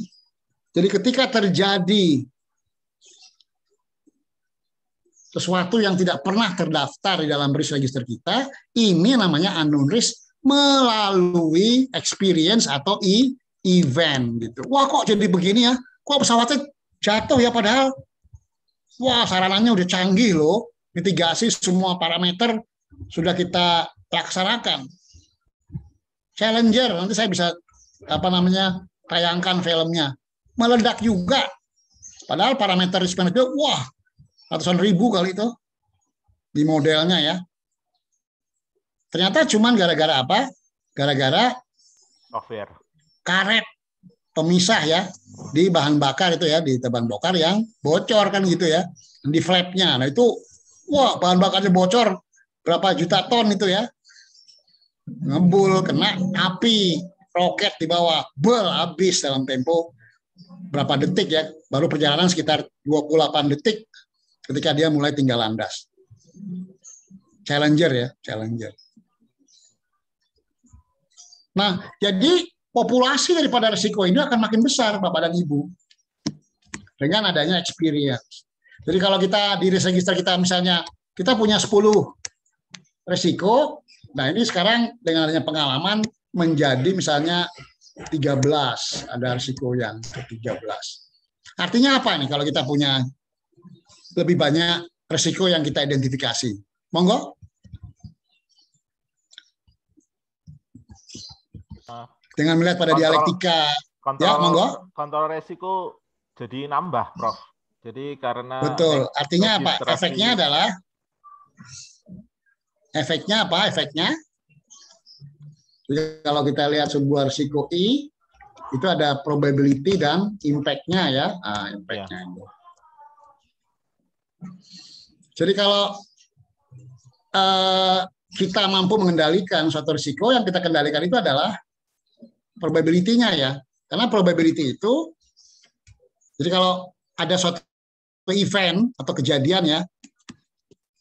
[SPEAKER 2] jadi ketika terjadi sesuatu yang tidak pernah terdaftar di dalam risk register kita, ini namanya unknown risk melalui experience atau event gitu. Wah, kok jadi begini ya? Kok pesawatnya jatuh ya, padahal wah, sarananya udah canggih loh. Mitigasi semua parameter sudah kita laksanakan. Challenger, nanti saya bisa tayangkan filmnya. Meledak juga. Padahal parameter risk management, wah, ratusan ribu kali itu di modelnya ya. Ternyata cuman gara-gara apa? Gara-gara
[SPEAKER 9] software.
[SPEAKER 2] Karet pemisah ya di bahan bakar itu ya, di bahan bakar yang bocor kan gitu ya, di flapnya. Nah itu, wah, bahan bakarnya bocor berapa juta ton itu ya, ngebul, kena api, roket di bawah, habis dalam tempo berapa detik ya, baru perjalanan sekitar 28 detik ketika dia mulai tinggal landas. Challenger ya, Challenger. Nah, jadi populasi daripada risiko ini akan makin besar, Bapak dan Ibu, dengan adanya experience. Jadi kalau kita di risk register kita misalnya, kita punya 10 risiko, nah ini sekarang dengan adanya pengalaman menjadi misalnya 13, ada risiko yang ke-13. Artinya apa nih kalau kita punya lebih banyak risiko yang kita identifikasi? Monggo. Dengan melihat pada dialektika, ya monggo.
[SPEAKER 9] Kontrol resiko jadi nambah, Prof. Jadi karena
[SPEAKER 2] betul. Artinya apa? Efeknya adalah apa? Efeknya jadi kalau kita lihat sebuah risiko I itu ada probability dan impact-nya ya. Impact-nya. Ya. Jadi kalau kita mampu mengendalikan suatu risiko, yang kita kendalikan itu adalah probability-nya ya. Karena probability itu, jadi kalau ada suatu event atau kejadian ya,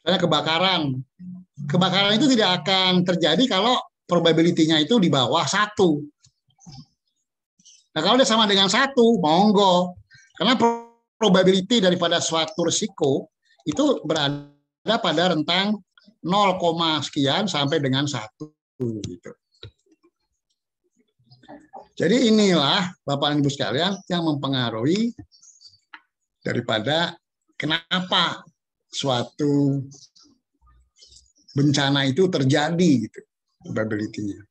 [SPEAKER 2] misalnya kebakaran itu tidak akan terjadi kalau probability-nya itu di bawah 1. Nah kalau dia sama dengan 1, monggo. Karena probability daripada suatu risiko itu berada pada rentang 0, sekian sampai dengan 1 gitu. Jadi inilah Bapak dan Ibu sekalian yang mempengaruhi daripada kenapa suatu bencana itu terjadi gitu, probability-nya.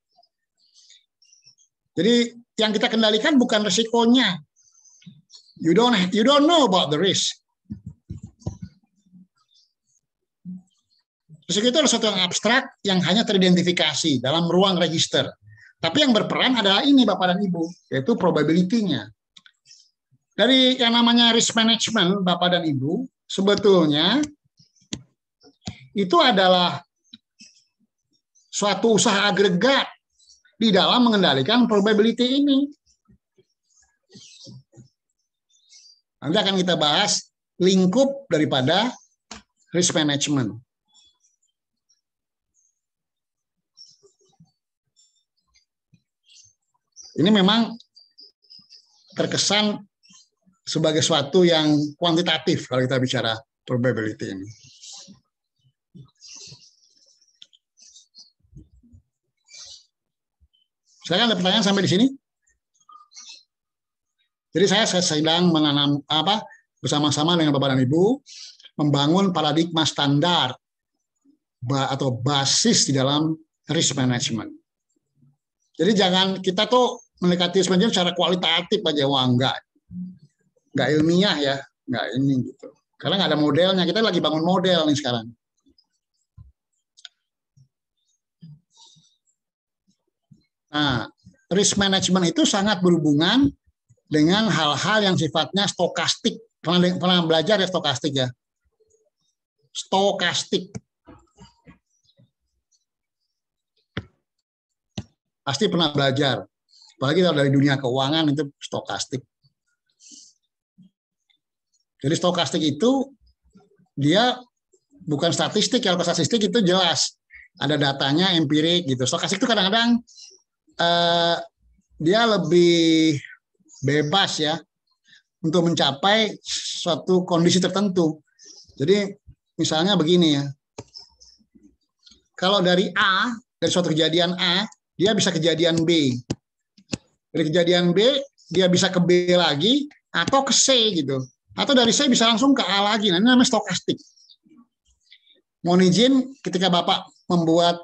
[SPEAKER 2] Jadi yang kita kendalikan bukan risikonya. You don't know about the risk. Risiko itu adalah sesuatu yang abstrak yang hanya teridentifikasi dalam ruang register. Tapi yang berperan adalah ini Bapak dan Ibu, yaitu probability-nya. Dari yang namanya risk management, Bapak dan Ibu, sebetulnya itu adalah suatu usaha agregat di dalam mengendalikan probability ini. Nanti akan kita bahas lingkup daripada risk management. Ini memang terkesan sebagai suatu yang kuantitatif kalau kita bicara probability ini. Silakan ada pertanyaan sampai di sini. Jadi saya sedang menanam bersama-sama dengan Bapak dan Ibu membangun paradigma standar atau basis di dalam risk management. Jadi jangan kita tuh mendekati risk management secara kualitatif aja, wah enggak ilmiah ya, enggak ini gitu. Karena nggak ada modelnya, kita lagi bangun model nih sekarang. Nah, risk management itu sangat berhubungan dengan hal-hal yang sifatnya stokastik. Pernah belajar ya stokastik ya? Stokastik. Pasti pernah belajar. Apalagi kalau dari dunia keuangan itu stokastik. Jadi stokastik itu dia bukan statistik. Kalau statistik itu jelas. Ada datanya, empirik gitu. Stokastik itu kadang-kadang dia lebih bebas ya untuk mencapai suatu kondisi tertentu. Jadi misalnya begini ya. Kalau dari A, dari suatu kejadian A, dia bisa kejadian B. Dari kejadian B, dia bisa ke B lagi, atau ke C gitu. Atau dari C bisa langsung ke A lagi. Nah, ini namanya stokastik. Mohon izin ketika Bapak membuat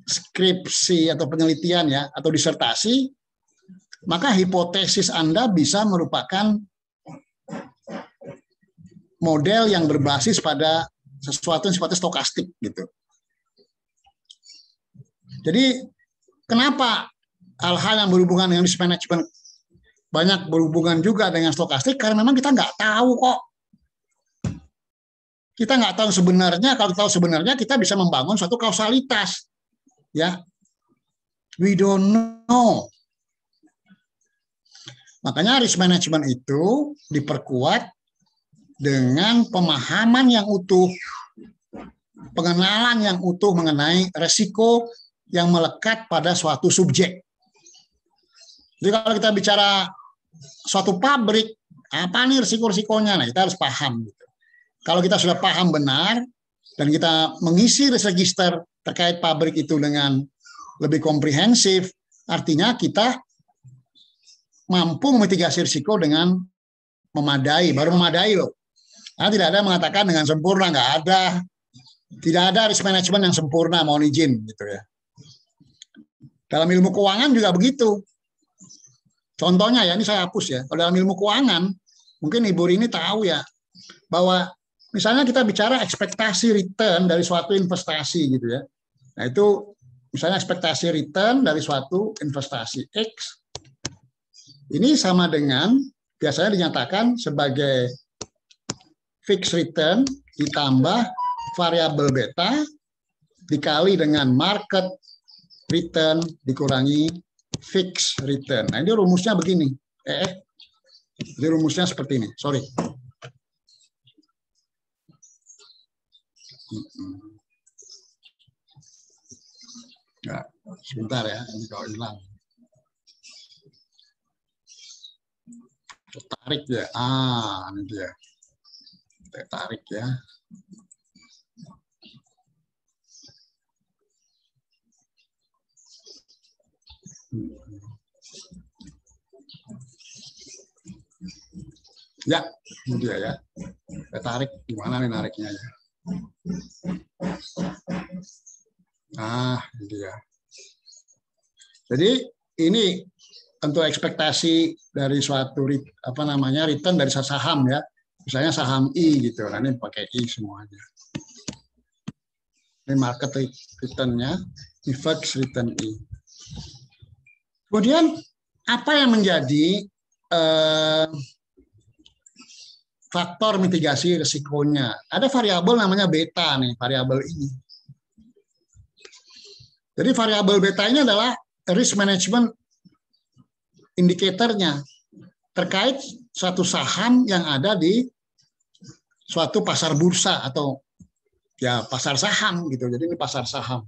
[SPEAKER 2] skripsi atau penelitian ya, atau disertasi, maka hipotesis Anda bisa merupakan model yang berbasis pada sesuatu yang sifatnya stokastik gitu. Jadi kenapa hal-hal yang berhubungan dengan risk management banyak berhubungan juga dengan stokastik? Karena memang kita nggak tahu kok. Kita nggak tahu sebenarnya. Kalau tahu sebenarnya, kita bisa membangun suatu kausalitas. Ya, we don't know. Makanya risk management itu diperkuat dengan pemahaman yang utuh, pengenalan yang utuh mengenai resiko yang melekat pada suatu subjek. Jadi kalau kita bicara suatu pabrik, apa nih risiko-risikonya? Nah, kita harus paham. Kalau kita sudah paham benar dan kita mengisi risk register terkait pabrik itu dengan lebih komprehensif, artinya kita mampu memitigasi risiko dengan memadai, baru memadai loh. Nah, tidak ada mengatakan dengan sempurna, nggak ada. Tidak ada risk management yang sempurna, mohon izin gitu ya. Dalam ilmu keuangan juga begitu. Contohnya ya, ini saya hapus ya. Kalau dalam ilmu keuangan, mungkin Ibu Rini tahu ya, bahwa misalnya kita bicara ekspektasi return dari suatu investasi gitu ya. Nah itu misalnya ekspektasi return dari suatu investasi X, ini sama dengan biasanya dinyatakan sebagai fixed return ditambah variabel beta dikali dengan market return dikurangi fixed return. Nah ini rumusnya begini. Jadi rumusnya seperti ini. Sorry. Ya, sebentar ya, ini kalau hilang. Tarik ya. Ini dia. Tarik ya. Ya, ini dia ya. Saya tarik, gimana nih nariknya ya? Ini dia. Jadi ini untuk ekspektasi dari suatu return dari saham ya. Misalnya saham I gitu. Nah, ini pakai I semuanya. Ini market return-nya, ini fixed return I. Kemudian apa yang menjadi faktor mitigasi risikonya? Ada variabel namanya beta nih, variabel ini. Jadi variabel beta ini adalah risk management indikatornya terkait suatu saham yang ada di suatu pasar bursa atau ya pasar saham gitu. Jadi ini pasar saham.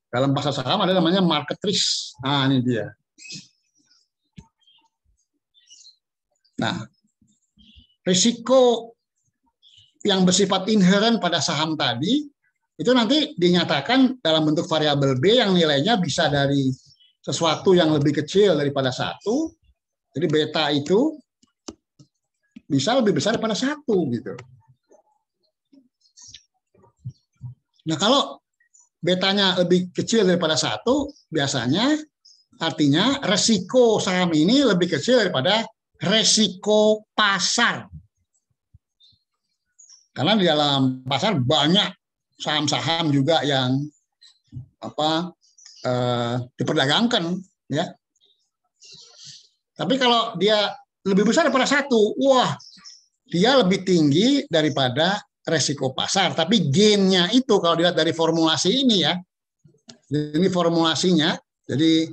[SPEAKER 2] Dalam pasar saham ada namanya market risk. Nah, ini dia. Nah, risiko yang bersifat inheren pada saham tadi itu nanti dinyatakan dalam bentuk variabel B yang nilainya bisa dari sesuatu yang lebih kecil daripada 1. Jadi beta itu bisa lebih besar daripada 1 gitu. Nah, kalau betanya lebih kecil daripada 1, biasanya artinya resiko saham ini lebih kecil daripada resiko pasar. Karena di dalam pasar banyak saham-saham juga yang diperdagangkan, ya. Tapi kalau dia lebih besar daripada 1, wah, dia lebih tinggi daripada resiko pasar. Tapi gain-nya itu kalau dilihat dari formulasi ini ya, ini formulasinya, jadi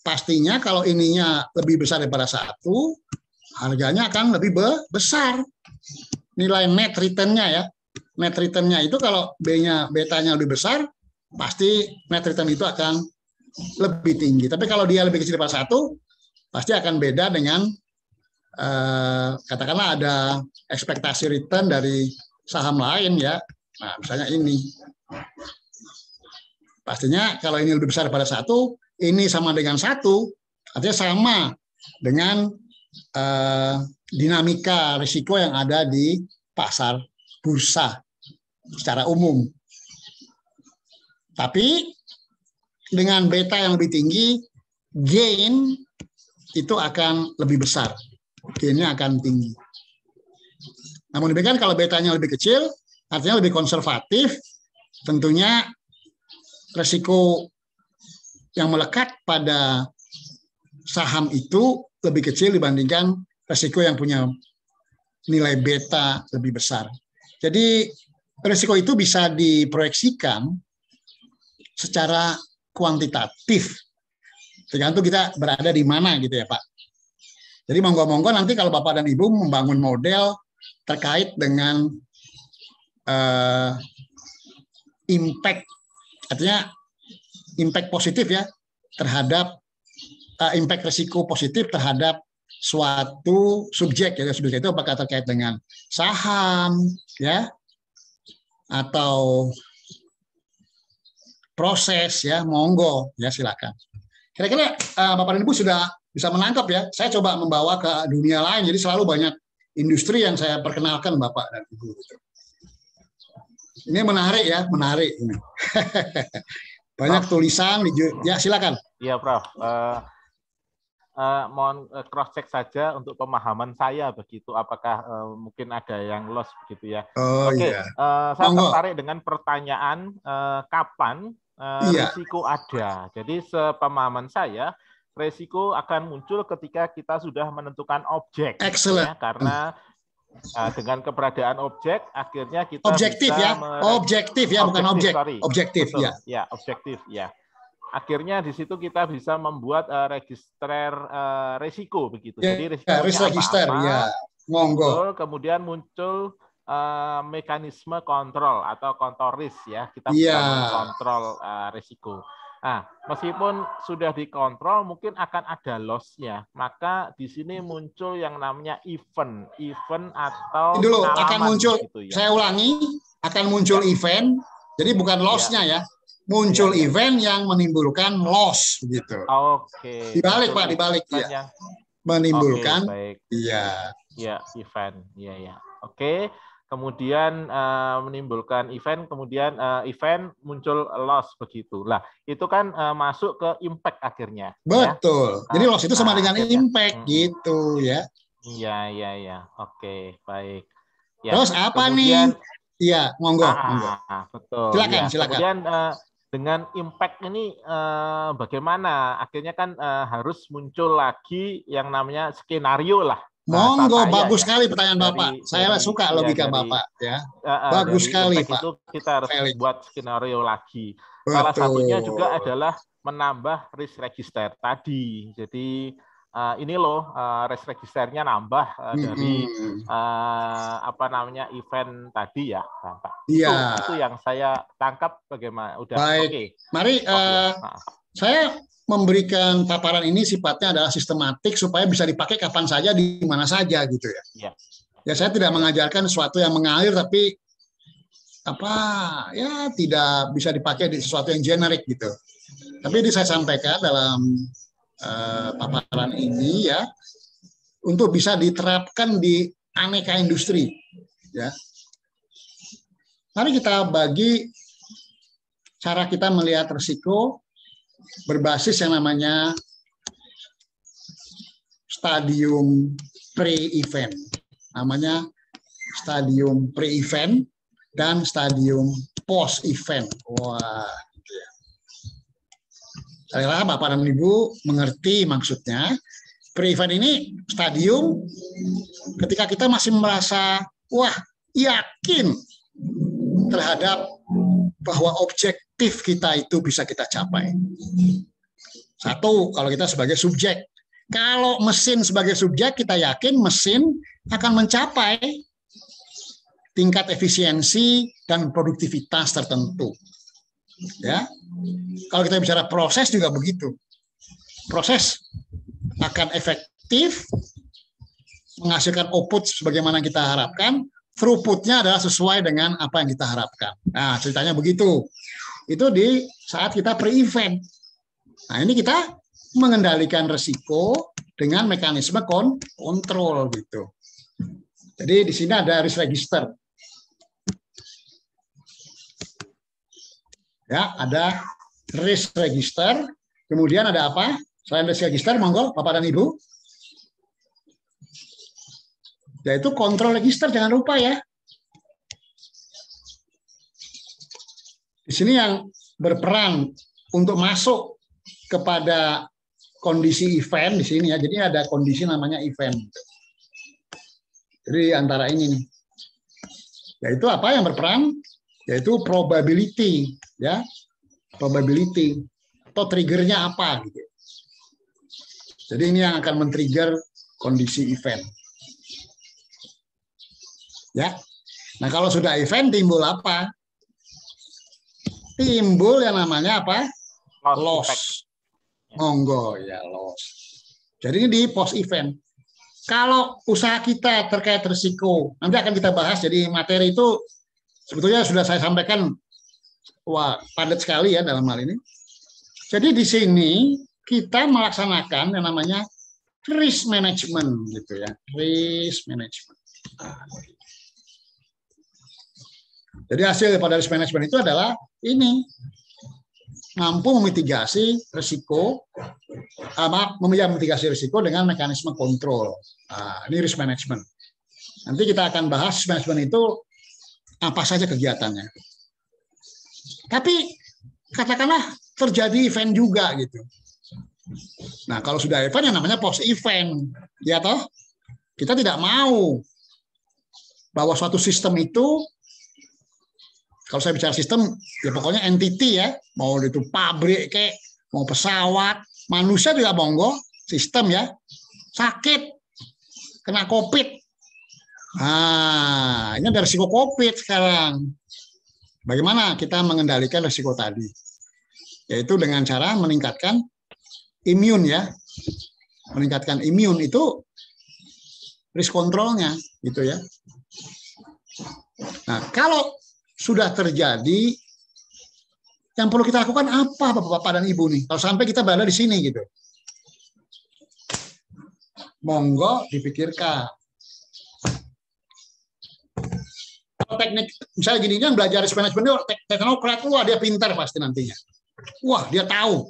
[SPEAKER 2] pastinya kalau ininya lebih besar daripada 1, harganya akan lebih besar. Nilai net return-nya ya. Net return-nya itu kalau betanya lebih besar, pasti net return itu akan lebih tinggi. Tapi kalau dia lebih kecil daripada 1, pasti akan beda dengan katakanlah ada ekspektasi return dari saham lain ya. Nah, misalnya ini. Pastinya kalau ini lebih besar daripada 1, ini sama dengan 1, artinya sama dengan dinamika risiko yang ada di pasar bursa secara umum. Tapi dengan beta yang lebih tinggi, gain itu akan lebih besar. Gain-nya akan tinggi. Namun demikian kalau betanya lebih kecil, artinya lebih konservatif, tentunya risiko yang melekat pada saham itu lebih kecil dibandingkan risiko yang punya nilai beta lebih besar. Jadi risiko itu bisa diproyeksikan secara kuantitatif, tergantung kita berada di mana gitu ya Pak. Jadi monggo-monggo nanti kalau Bapak dan Ibu membangun model terkait dengan impact, artinya impact positif ya terhadap impact risiko positif terhadap suatu subjek ya. Subjek itu apakah terkait dengan saham ya atau proses ya, monggo ya silakan. Kira-kira Bapak dan Ibu sudah bisa menangkap ya. Saya coba membawa ke dunia lain, jadi selalu banyak industri yang saya perkenalkan Bapak dan Ibu. Ini menarik ya, menarik ini. Banyak tulisan, ya silakan.
[SPEAKER 9] Iya Prof. Mohon cross check saja untuk pemahaman saya begitu. Apakah mungkin ada yang loss begitu ya? Oke,
[SPEAKER 2] iya.
[SPEAKER 9] Saya tertarik dengan pertanyaan kapan risiko ada. Jadi sepemahaman saya, risiko akan muncul ketika kita sudah menentukan objek.
[SPEAKER 2] Excellent.
[SPEAKER 9] Ya, karena dengan keberadaan objek, akhirnya kita
[SPEAKER 2] objektif
[SPEAKER 9] bisa
[SPEAKER 2] ya, objektif ya, bukan objek.
[SPEAKER 9] Sorry.
[SPEAKER 2] Objektif
[SPEAKER 9] betul.
[SPEAKER 2] ya.
[SPEAKER 9] Ya, objektif ya. Akhirnya di situ kita bisa membuat register risiko begitu.
[SPEAKER 2] Ya,
[SPEAKER 9] jadi risikonya
[SPEAKER 2] register ya. Monggo.
[SPEAKER 9] Kemudian muncul mekanisme kontrol atau kontrol risk ya. Kita bisa mengkontrol risiko. Nah, meskipun sudah dikontrol, mungkin akan ada loss-nya. Maka di sini muncul yang namanya event atau
[SPEAKER 2] dulu akan muncul.
[SPEAKER 9] Gitu, ya.
[SPEAKER 2] Saya ulangi, akan muncul event. Jadi bukan loss-nya ya. Muncul event yang menimbulkan loss gitu.
[SPEAKER 9] Oke.
[SPEAKER 2] Dibalik Pak, dibalik ya. Menimbulkan. Iya.
[SPEAKER 9] Iya, event. Iya. Oke. Kemudian menimbulkan event, kemudian event muncul loss begitu. Lah, itu kan masuk ke impact akhirnya.
[SPEAKER 2] Betul.
[SPEAKER 9] Ya?
[SPEAKER 2] Jadi loss itu sama dengan impact gitu ya.
[SPEAKER 9] Iya. Oke, baik. Ya.
[SPEAKER 2] Terus apa kemudian, nih? Iya, monggo.
[SPEAKER 9] Betul.
[SPEAKER 2] Silakan,
[SPEAKER 9] ya.
[SPEAKER 2] silakan.
[SPEAKER 9] Kemudian dengan impact ini bagaimana? Akhirnya kan harus muncul lagi yang namanya skenario lah.
[SPEAKER 2] Monggo, bagus sekali pertanyaan Bapak. Saya suka logika Bapak ya. Bagus sekali Pak.
[SPEAKER 9] Itu kita harus buat skenario lagi. Salah satunya juga adalah menambah risk register tadi. Jadi ini loh risk registernya nambah dari event tadi ya, Bapak.
[SPEAKER 2] Iya.
[SPEAKER 9] Itu yang saya tangkap bagaimana. Udah.
[SPEAKER 2] Baik.
[SPEAKER 9] Okay.
[SPEAKER 2] Mari saya memberikan paparan ini sifatnya adalah sistematik supaya bisa dipakai kapan saja di mana saja gitu ya. Ya saya tidak mengajarkan sesuatu yang mengalir tapi tidak bisa dipakai di sesuatu yang generik gitu. Tapi ini saya sampaikan dalam paparan ini ya untuk bisa diterapkan di aneka industri ya. Mari kita bagi cara kita melihat risiko berbasis yang namanya stadium pre-event. Namanya stadium pre-event dan stadium post-event. Wah. Saya harap Bapak dan Ibu mengerti maksudnya. Pre-event ini stadium ketika kita masih merasa, wah, yakin terhadap bahwa objektif kita itu bisa kita capai. Satu, kalau kita sebagai subjek. Kalau mesin sebagai subjek, kita yakin mesin akan mencapai tingkat efisiensi dan produktivitas tertentu. Ya, kalau kita bicara proses juga begitu. Proses akan efektif, menghasilkan output sebagaimana kita harapkan, throughput-nya adalah sesuai dengan apa yang kita harapkan. Nah, ceritanya begitu. Itu di saat kita pre-event. Nah, ini kita mengendalikan risiko dengan mekanisme kontrol gitu. Jadi di sini ada risk register. Ya, ada risk register. Kemudian ada apa? Selain risk register, monggo Bapak dan Ibu. Yaitu kontrol register, jangan lupa ya. Di sini yang berperan untuk masuk kepada kondisi event di sini ya. Jadi ada kondisi namanya event. Jadi antara ini nih. Yaitu apa yang berperan? Yaitu probability ya. Probability atau triggernya apa gitu. Jadi ini yang akan men-trigger kondisi event. Ya. Nah, kalau sudah event timbul apa? Timbul yang namanya apa? Loss. Monggo ya, loss. Jadi ini di post event. Kalau usaha kita terkait risiko, nanti akan kita bahas. Jadi materi itu sebetulnya sudah saya sampaikan, wah padat sekali ya dalam hal ini. Jadi di sini kita melaksanakan yang namanya risk management gitu ya, risk management. Jadi hasil daripada risk management itu adalah ini, mampu memitigasi risiko, memitigasi risiko dengan mekanisme kontrol. Nah, ini risk management. Nanti kita akan bahas risk management itu apa saja kegiatannya. Tapi katakanlah terjadi event juga gitu. Nah, kalau sudah event yang namanya post event, ya toh, kita tidak mau bahwa suatu sistem itu, kalau saya bicara sistem, ya pokoknya entity ya, mau itu pabrik kayak, mau pesawat, manusia juga monggo, sistem ya, sakit, kena COVID. Nah, ini ada risiko COVID sekarang. Bagaimana kita mengendalikan risiko tadi? Yaitu dengan cara meningkatkan imun ya, meningkatkan imun itu risk kontrolnya gitu ya. Nah, kalau sudah terjadi, yang perlu kita lakukan apa Bapak dan Ibu nih? Kalau sampai kita berada di sini gitu, monggo dipikirkan. Teknik misalnya gini, yang belajar risk management teknokrat, wah dia pintar pasti nantinya. Wah dia tahu.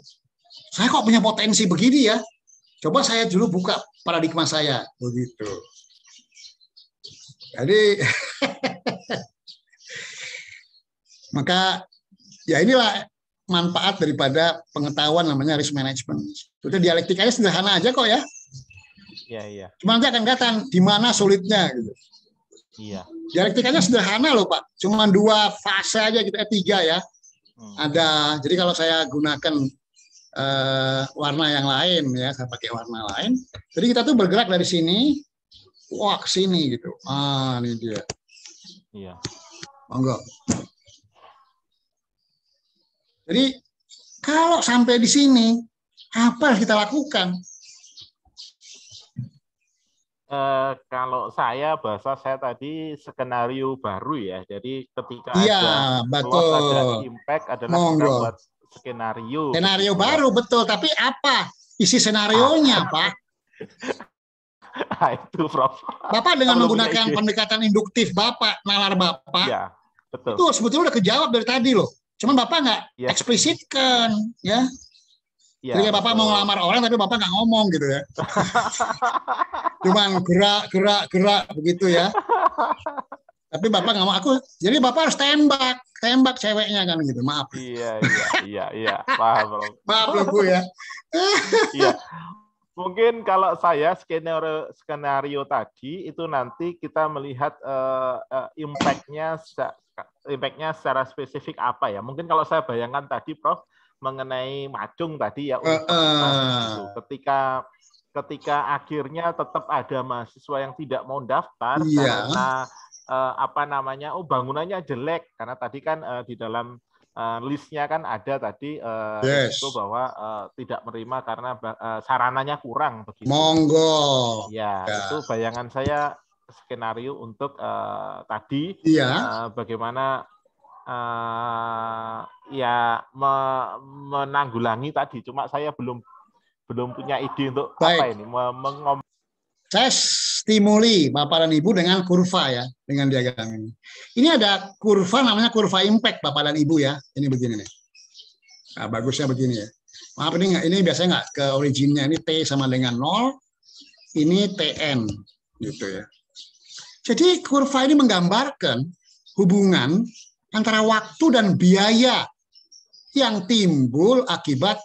[SPEAKER 2] Saya kok punya potensi begini ya. Coba saya dulu buka paradigma saya begitu. Jadi maka ya inilah manfaat daripada pengetahuan namanya risk management. Itu dialektikanya sederhana aja kok ya.
[SPEAKER 9] Iya, iya.
[SPEAKER 2] Cuma nanti akan kelihatan di mana sulitnya gitu.
[SPEAKER 9] Iya.
[SPEAKER 2] Dialektikanya sederhana loh Pak. Cuma 2 fase aja gitu, 3 ya. Ada. Jadi kalau saya gunakan warna yang lain ya, saya pakai warna lain. Jadi kita tuh bergerak dari sini, wah ke sini gitu. Ah, ini dia.
[SPEAKER 9] Iya.
[SPEAKER 2] Monggo. Jadi kalau sampai di sini, apa yang kita lakukan?
[SPEAKER 9] Kalau bahasa saya tadi skenario baru ya. Jadi ketika
[SPEAKER 2] ada
[SPEAKER 9] loss, ada impact, adalah kita buat skenario.
[SPEAKER 2] Skenario baru betul. Tapi apa isi senarionya, Pak?
[SPEAKER 9] Itu, Prof.
[SPEAKER 2] Bapak dengan menggunakan pendekatan induktif Bapak, nalar Bapak,
[SPEAKER 9] ya, betul.
[SPEAKER 2] Itu sebetulnya udah kejawab dari tadi loh. Cuman Bapak nggak eksplisitkan, ya. Jadi kayak Bapak mau ngelamar orang tapi Bapak nggak ngomong gitu ya. Cuman gerak begitu ya. Tapi Bapak nggak mau aku. Jadi Bapak harus tembak ceweknya kan gitu. Maaf.
[SPEAKER 9] Iya. Paham.
[SPEAKER 2] Maaf loh Bu ya.
[SPEAKER 9] Iya. Mungkin kalau saya skenario tadi itu nanti kita melihat impact-nya secara spesifik apa ya. Mungkin kalau saya bayangkan tadi Prof mengenai Macung tadi ya ketika akhirnya tetap ada mahasiswa yang tidak mau daftar karena bangunannya jelek, karena tadi kan di dalam listnya kan ada tadi itu bahwa tidak menerima karena sarananya kurang begitu.
[SPEAKER 2] Monggo.
[SPEAKER 9] Ya, itu bayangan saya skenario untuk tadi bagaimana menanggulangi tadi. Cuma saya belum punya ide untuk apa ini
[SPEAKER 2] saya stimuli Bapak dan Ibu dengan kurva ya, dengan diagram ini. Ini ada kurva namanya kurva impact Bapak dan Ibu ya. Ini begini nih. Nah, bagusnya begini ya. Maaf ini biasanya nggak ke originnya. Ini T sama dengan 0, ini TN gitu ya. Jadi kurva ini menggambarkan hubungan antara waktu dan biaya yang timbul akibat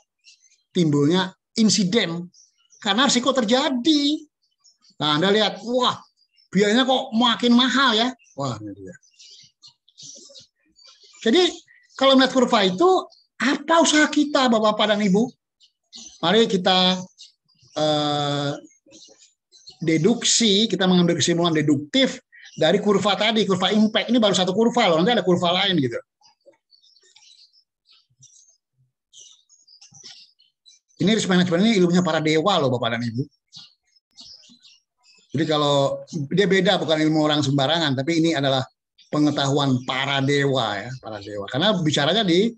[SPEAKER 2] timbulnya insiden karena risiko terjadi. Nah, Anda lihat, wah, biayanya kok makin mahal ya. Wah, ini dia. Jadi, kalau melihat kurva itu, apa usaha kita, Bapak-Bapak dan Ibu? Mari kita deduksi, kita mengambil kesimpulan deduktif dari kurva tadi, kurva impact. Ini baru satu kurva loh, nanti ada kurva lain gitu. Ini risk management ini ilmunya para dewa loh, Bapak dan Ibu. Jadi kalau dia beda, bukan ilmu orang sembarangan, tapi ini adalah pengetahuan para dewa ya, para dewa. Karena bicaranya di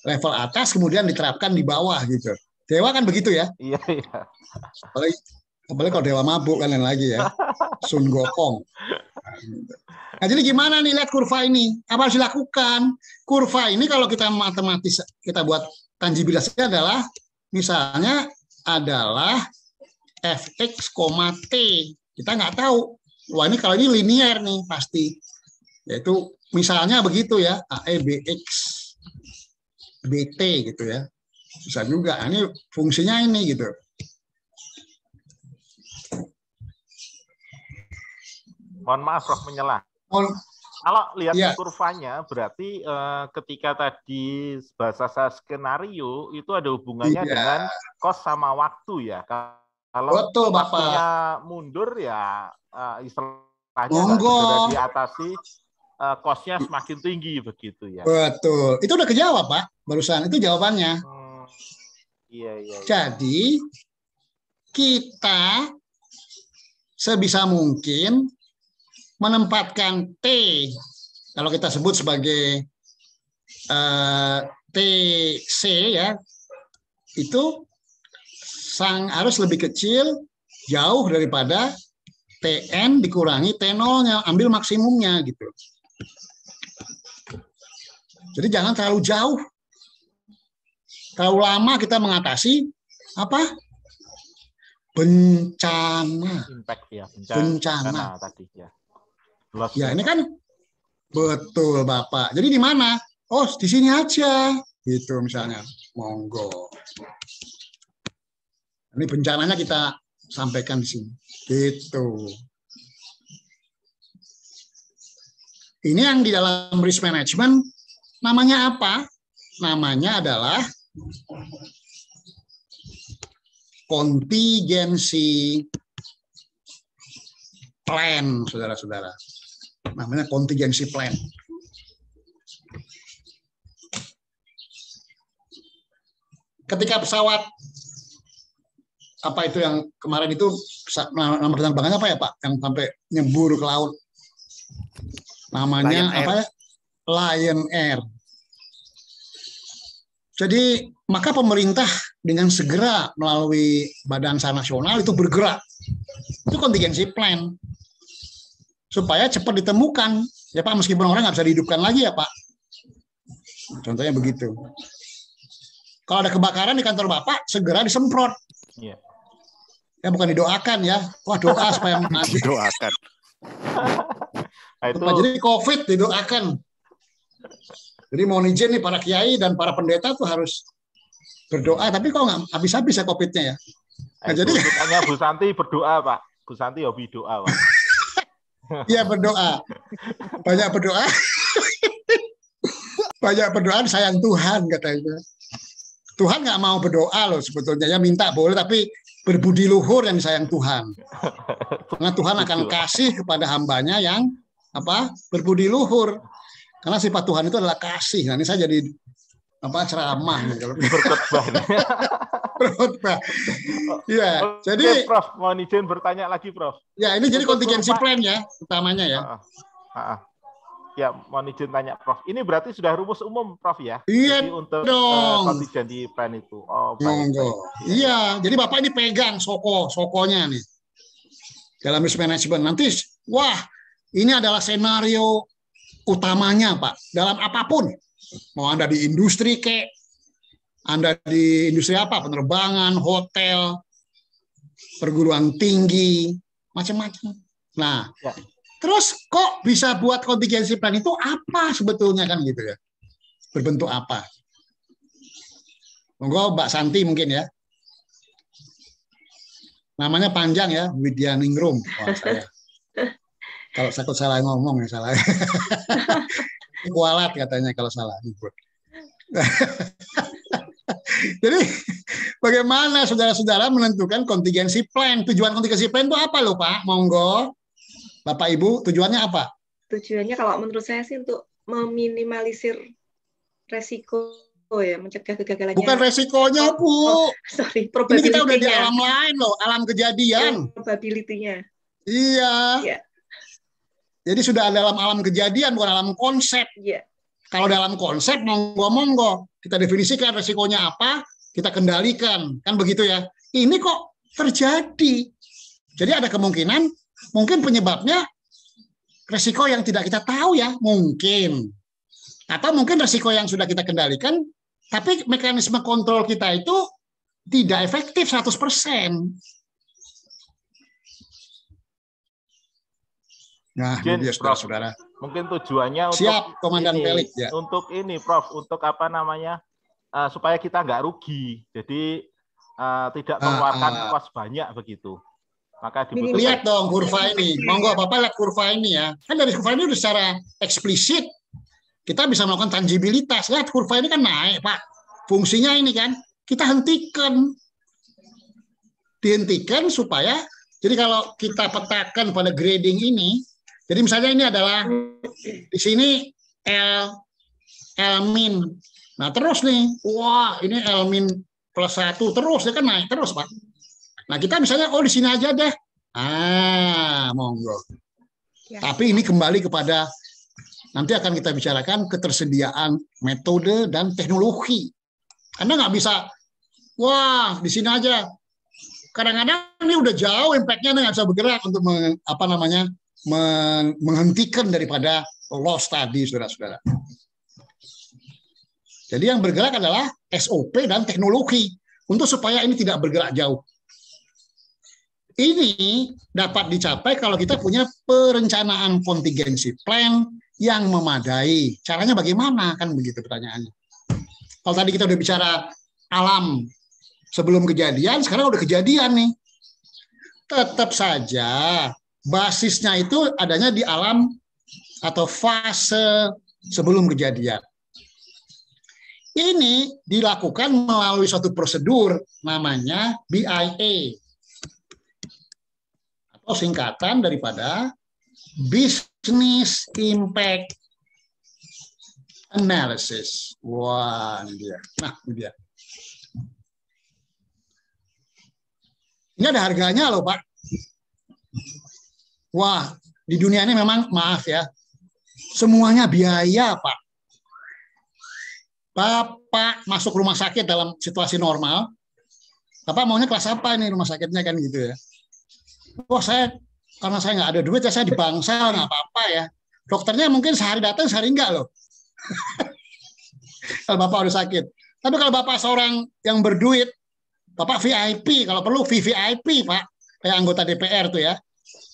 [SPEAKER 2] level atas, kemudian diterapkan di bawah gitu. Dewa kan begitu ya?
[SPEAKER 9] Iya.
[SPEAKER 2] Apalagi kalau dewa mabuk kan lain lagi ya, Sun Gokong. Nah, jadi gimana nih lihat kurva ini? Apa harus dilakukan? Kurva ini kalau kita matematis, kita buat tangibilitasnya adalah, misalnya adalah fx, t. Kita nggak tahu. Wah, ini kalau ini linear nih pasti. Yaitu misalnya begitu ya, AE, BX, BT gitu ya. Bisa juga. Nah, ini fungsinya ini gitu.
[SPEAKER 9] Mohon maaf, Prof, menyelah. Kalau lihat kurvanya, berarti ketika tadi bahasa saya skenario, itu ada hubungannya dengan cost sama waktu ya. Kalau waktunya mundur ya istilahnya sudah diatasi, cost-nya semakin tinggi begitu ya.
[SPEAKER 2] Betul. Itu udah kejawab, Pak. Barusan itu jawabannya.
[SPEAKER 9] Iya.
[SPEAKER 2] Jadi kita sebisa mungkin menempatkan T, kalau kita sebut sebagai TC ya, itu harus lebih kecil jauh daripada TN dikurangi T0-nya, ambil maksimumnya gitu. Jadi jangan terlalu jauh. Terlalu lama kita mengatasi apa? Bencana.
[SPEAKER 9] Impact ya,
[SPEAKER 2] bencana
[SPEAKER 9] tadi ya.
[SPEAKER 2] Ya, ini kan betul Bapak. Jadi di mana? Oh, di sini aja. Gitu misalnya. Monggo. Ini bencananya kita sampaikan di sini. Gitu. Ini yang di dalam risk management namanya apa? Namanya adalah contingency plan, saudara-saudara. Namanya contingency plan. Ketika pesawat apa itu yang kemarin itu nama penerbangannya apa ya Pak? Yang sampai nyebur ke laut. Namanya apa ya? Lion Air. Jadi maka pemerintah dengan segera melalui Badan SAR Nasional itu bergerak. Itu contingency plan. Supaya cepat ditemukan. Ya Pak, meskipun orang nggak bisa dihidupkan lagi ya Pak. Contohnya begitu. Kalau ada kebakaran di kantor Bapak, segera disemprot.
[SPEAKER 9] Iya.
[SPEAKER 2] Ya bukan didoakan ya. Wah, doa supaya mati.
[SPEAKER 8] Didoakan.
[SPEAKER 2] Jadi COVID didoakan. Jadi mohon izin nih para kiai dan para pendeta tuh harus berdoa. Tapi kok nggak habis-habis ya COVID-nya ya.
[SPEAKER 9] Nah, jadi tanya Bu Santi berdoa Pak. Bu Santi hobi doa Pak.
[SPEAKER 2] Iya berdoa. Banyak berdoa. Banyak berdoa sayang Tuhan katanya. Tuhan nggak mau berdoa loh sebetulnya. Ya minta boleh tapi berbudi luhur yang disayang Tuhan. Karena Tuhan akan kasih kepada hambanya yang berbudi luhur. Karena sifat Tuhan itu adalah kasih. Nah, ini saya jadi ceramah nih kalau berkhotbah. Iya, jadi
[SPEAKER 9] Prof, mohon izin bertanya lagi, Prof.
[SPEAKER 2] Ya, ini jadi contingency plan ya, utamanya ya.
[SPEAKER 9] Ya, mohon izin tanya, Prof. Ini berarti sudah rumus umum, Prof ya?
[SPEAKER 2] Iya,
[SPEAKER 9] jadi untuk contingency plan itu. Oh,
[SPEAKER 2] baik. Iya, jadi Bapak ini pegang sokonya nih. Dalam risk management nanti, wah, ini adalah senario utamanya, Pak. Dalam apapun. Mau Anda di industri Anda di industri apa? Penerbangan, hotel, perguruan tinggi, macam-macam. Nah, terus kok bisa buat contingency plan itu apa sebetulnya kan gitu ya? Berbentuk apa? Monggo Mbak Santi mungkin ya. Namanya panjang ya, Widya Ningrum. Wah, saya. Kalau saya salah ngomong ya salah. Kualat katanya kalau salah. Jadi bagaimana saudara-saudara menentukan contingency plan? Tujuan contingency plan itu apa loh Pak? Monggo. Bapak Ibu, tujuannya apa?
[SPEAKER 6] Tujuannya kalau menurut saya sih untuk meminimalisir resiko ya, mencegah kegagalannya.
[SPEAKER 2] Bukan resikonya, Bu.
[SPEAKER 6] Sorry,
[SPEAKER 2] ini kita udah di alam lain loh, alam kejadian.
[SPEAKER 6] Probability-nya.
[SPEAKER 2] Iya. Yeah. Jadi sudah dalam alam kejadian, bukan alam konsep.
[SPEAKER 6] Yeah.
[SPEAKER 2] Kalau dalam konsep, monggo-monggo. Kita definisikan resikonya apa, kita kendalikan. Kan begitu ya. Ini kok terjadi. Jadi ada kemungkinan, mungkin penyebabnya resiko yang tidak kita tahu ya, mungkin. Atau mungkin resiko yang sudah kita kendalikan, tapi mekanisme kontrol kita itu tidak efektif 100%. Nah,
[SPEAKER 9] mungkin,
[SPEAKER 2] dia saudara-saudara.
[SPEAKER 9] Mungkin tujuannya
[SPEAKER 2] siap, Komandan Pelik ya.
[SPEAKER 9] Untuk ini, Prof, untuk apa namanya, supaya kita nggak rugi, jadi tidak mengeluarkan kos banyak begitu. Maka dibutuhkan.
[SPEAKER 2] Lihat dong kurva ini, monggo Bapak lihat kurva ini ya. Kan dari kurva ini udah secara eksplisit kita bisa melakukan tangibilitas. Lihat kurva ini kan naik, Pak. Fungsinya ini kan kita hentikan, dihentikan supaya jadi kalau kita petakan pada grading ini. Jadi misalnya ini adalah di sini L min. Nah terus nih, wah ini L min plus 1 terus, dia kan naik terus Pak. Nah kita misalnya, di sini aja deh. Monggo. Ya. Tapi ini kembali kepada, nanti akan kita bicarakan ketersediaan metode dan teknologi. Anda nggak bisa, wah di sini aja. Kadang-kadang ini udah jauh impact-nya, nggak bisa bergerak untuk menghentikan daripada loss tadi, saudara-saudara. Jadi yang bergerak adalah SOP dan teknologi untuk supaya ini tidak bergerak jauh. Ini dapat dicapai kalau kita punya perencanaan contingency plan yang memadai. Caranya bagaimana? Kan begitu pertanyaannya. Kalau tadi kita udah bicara alam sebelum kejadian, sekarang udah kejadian nih. Tetap saja basisnya itu adanya di alam atau fase sebelum kejadian. Ini dilakukan melalui suatu prosedur namanya BIA atau singkatan daripada Business Impact Analysis. Wah, ini dia. Nah, ini dia. Ini ada harganya loh, Pak. Wah, di dunia ini memang, maaf ya, semuanya biaya, Pak. Bapak masuk rumah sakit dalam situasi normal, Bapak maunya kelas apa ini rumah sakitnya kan gitu ya. Wah, karena saya nggak ada duit, ya saya di bangsal, nggak apa-apa ya. Dokternya mungkin sehari datang, sehari enggak loh. Kalau Bapak udah sakit. Tapi kalau Bapak seorang yang berduit, Bapak VIP, kalau perlu VVIP, Pak. Kayak anggota DPR tuh ya.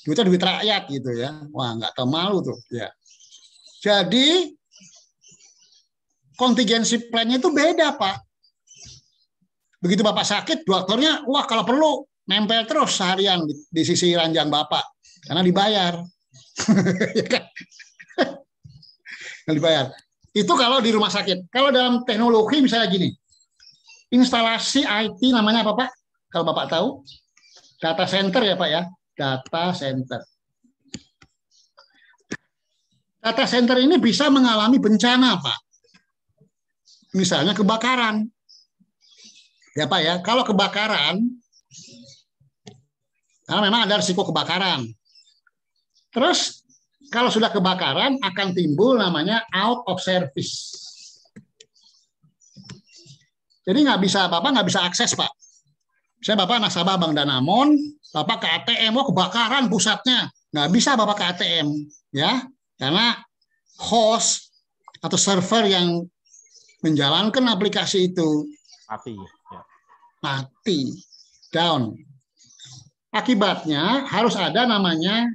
[SPEAKER 2] duitnya duit rakyat gitu ya. Wah, nggak tahu malu tuh ya. Jadi kontingensi plan-nya itu beda, Pak. Begitu Bapak sakit, dokternya, wah kalau perlu nempel terus seharian di sisi ranjang Bapak karena dibayar. Ya kan? Dibayar. Itu kalau di rumah sakit. Kalau dalam teknologi misalnya gini, instalasi IT namanya apa Pak? Kalau Bapak tahu, data center ya Pak ya, data center. Data center ini bisa mengalami bencana Pak. Misalnya kebakaran. Ya Pak ya, kalau kebakaran, karena memang ada risiko kebakaran. Terus kalau sudah kebakaran akan timbul namanya out of service. Jadi Bapak nggak bisa akses Pak. Misalnya Bapak nasabah Bank Danamon, Bapak ke ATM, kebakaran pusatnya, nggak bisa Bapak ke ATM, ya, karena host atau server yang menjalankan aplikasi itu
[SPEAKER 9] mati, ya.
[SPEAKER 2] Mati, down. Akibatnya harus ada namanya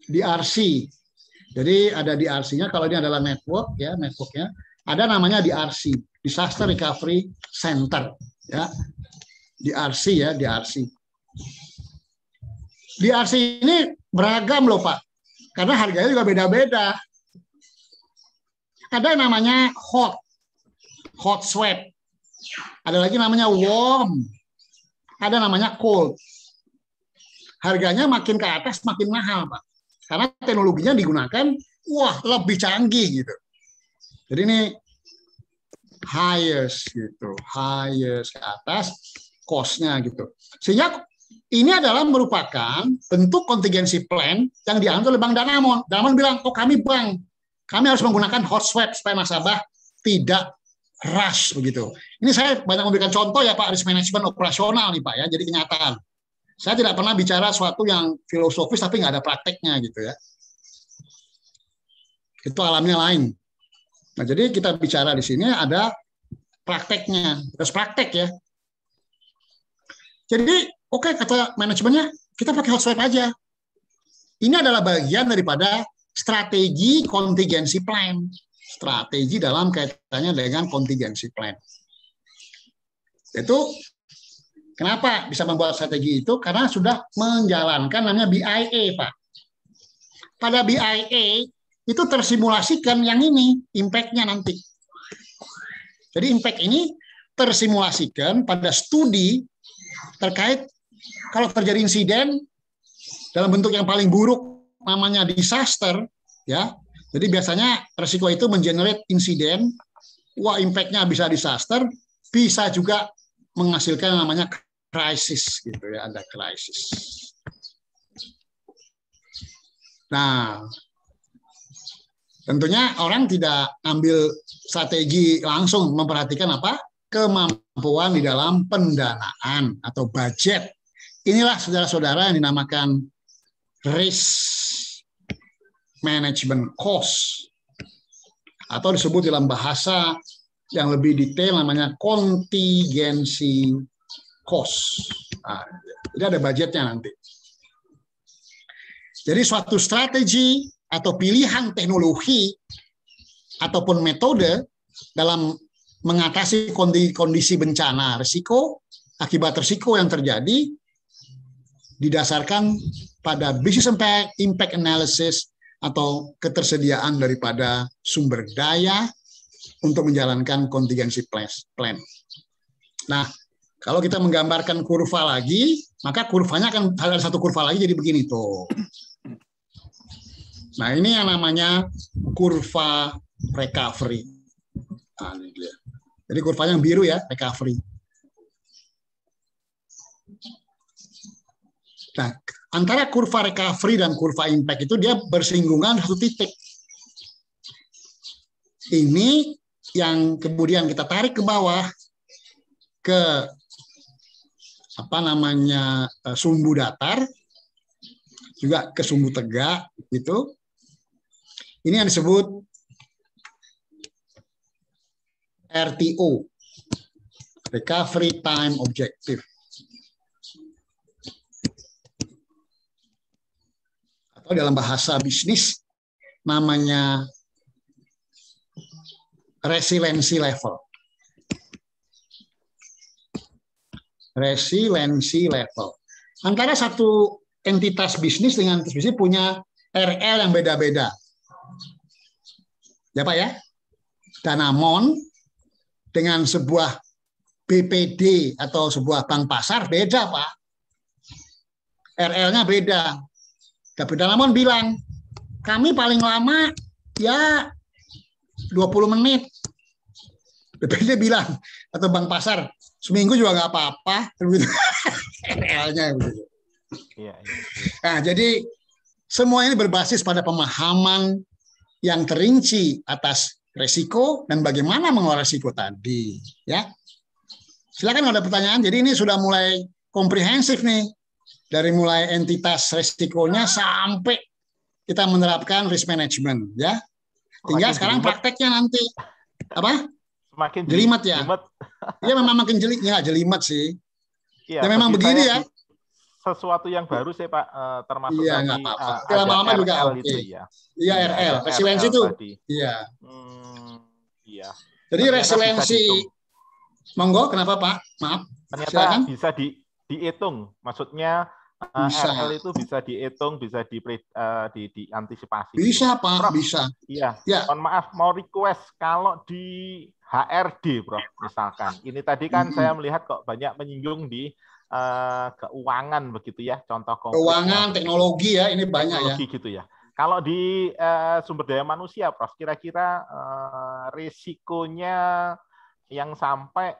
[SPEAKER 2] DRC. Jadi ada DRC-nya kalau ini adalah network ya, networknya ada namanya DRC, Disaster Recovery Center ya. DRC ya, DRC. DRC ini beragam loh Pak. Karena harganya juga beda-beda. Ada namanya hot swap. Ada lagi namanya warm. Ada namanya cold. Harganya makin ke atas makin mahal, Pak. Karena teknologinya digunakan, wah lebih canggih gitu. Jadi ini highest gitu, highest ke atas cost-nya gitu. Sehingga ini adalah merupakan bentuk kontingensi plan yang diambil oleh Bank Danamon. Danamon bilang, oh kami bank, kami harus menggunakan hot swap supaya nasabah tidak rush begitu. Ini saya banyak memberikan contoh ya Pak, risk management operasional nih Pak ya, jadi kenyataan. Saya tidak pernah bicara sesuatu yang filosofis tapi nggak ada prakteknya gitu ya. Itu alamnya lain. Nah jadi kita bicara di sini ada prakteknya, terus praktek ya. Jadi oke, kata manajemennya kita pakai hot swap aja. Ini adalah bagian daripada strategi contingency plan. Strategi dalam kaitannya dengan contingency plan. Itu kenapa bisa membuat strategi itu? Karena sudah menjalankan namanya BIA, Pak. Pada BIA itu tersimulasikan yang ini, impact-nya nanti. Jadi impact ini tersimulasikan pada studi terkait kalau terjadi insiden dalam bentuk yang paling buruk namanya disaster, ya. Jadi biasanya resiko itu mengenerate insiden, wah impact-nya bisa disaster, bisa juga menghasilkan namanya krisis gitu ya, ada krisis. Nah, tentunya orang tidak ambil strategi langsung, memperhatikan apa? Kemampuan di dalam pendanaan atau budget. Inilah saudara-saudara yang dinamakan risk management cost, atau disebut dalam bahasa yang lebih detail namanya contingency cost. Nah, jadi ada budgetnya nanti. Jadi suatu strategi atau pilihan teknologi ataupun metode dalam mengatasi kondisi bencana risiko, akibat risiko yang terjadi didasarkan pada business impact analysis atau ketersediaan daripada sumber daya untuk menjalankan contingency plan. Nah, kalau kita menggambarkan kurva lagi, maka kurvanya akan ada satu kurva lagi jadi begini tuh. Nah, ini yang namanya kurva recovery. Nah, ini dia. Jadi kurvanya yang biru ya, recovery. Nah, antara kurva recovery dan kurva impact itu dia bersinggungan satu titik. Ini yang kemudian kita tarik ke bawah ke apa namanya sumbu datar, juga ke sumbu tegak gitu. Ini yang disebut RTO, Recovery Time Objective. atau dalam bahasa bisnis namanya resiliency level. Resiliency level. Antara satu entitas bisnis dengan entitas bisnis punya RL yang beda-beda. Ya Pak ya? Danamon dengan sebuah BPD atau sebuah bank pasar beda Pak. RL-nya beda. Danamon bilang, kami paling lama ya 20 menit. BPD bilang, atau bank pasar, seminggu juga nggak apa-apa. RL-nya begitu. Nah, jadi semua ini berbasis pada pemahaman yang terinci atas resiko dan bagaimana mengelola resiko tadi. Ya, silakan kalau ada pertanyaan. Jadi ini sudah mulai komprehensif nih, dari mulai entitas resikonya sampai kita menerapkan risk management. Ya, tinggal sekarang prakteknya nanti apa? Semakin jelimet ya. Iya memang makin jelimet sih.
[SPEAKER 9] Iya,
[SPEAKER 2] ya memang begini ya.
[SPEAKER 9] Sesuatu yang baru sih Pak, termasuk
[SPEAKER 2] iya,
[SPEAKER 9] tadi
[SPEAKER 2] lama-lama juga
[SPEAKER 9] RL itu ya.
[SPEAKER 2] Iya RL, resiliensi itu. Iya.
[SPEAKER 9] Iya.
[SPEAKER 2] Jadi resiliensi, monggo kenapa Pak? Maaf.
[SPEAKER 9] Ternyata
[SPEAKER 2] silakan.
[SPEAKER 9] Bisa dihitung, maksudnya RL itu bisa dihitung, bisa diantisipasi.
[SPEAKER 2] Bisa Pak, Prof, bisa.
[SPEAKER 9] Iya. Ya. Mohon maaf, mau request kalau di HRD, Prof, misalkan. Ini tadi kan saya melihat kok banyak menyinggung di keuangan begitu ya, contoh konkret.
[SPEAKER 2] Keuangan, teknologi ya, ini banyak
[SPEAKER 9] teknologi ya. Gitu ya. Kalau di sumber daya manusia, Prof, kira-kira risikonya yang sampai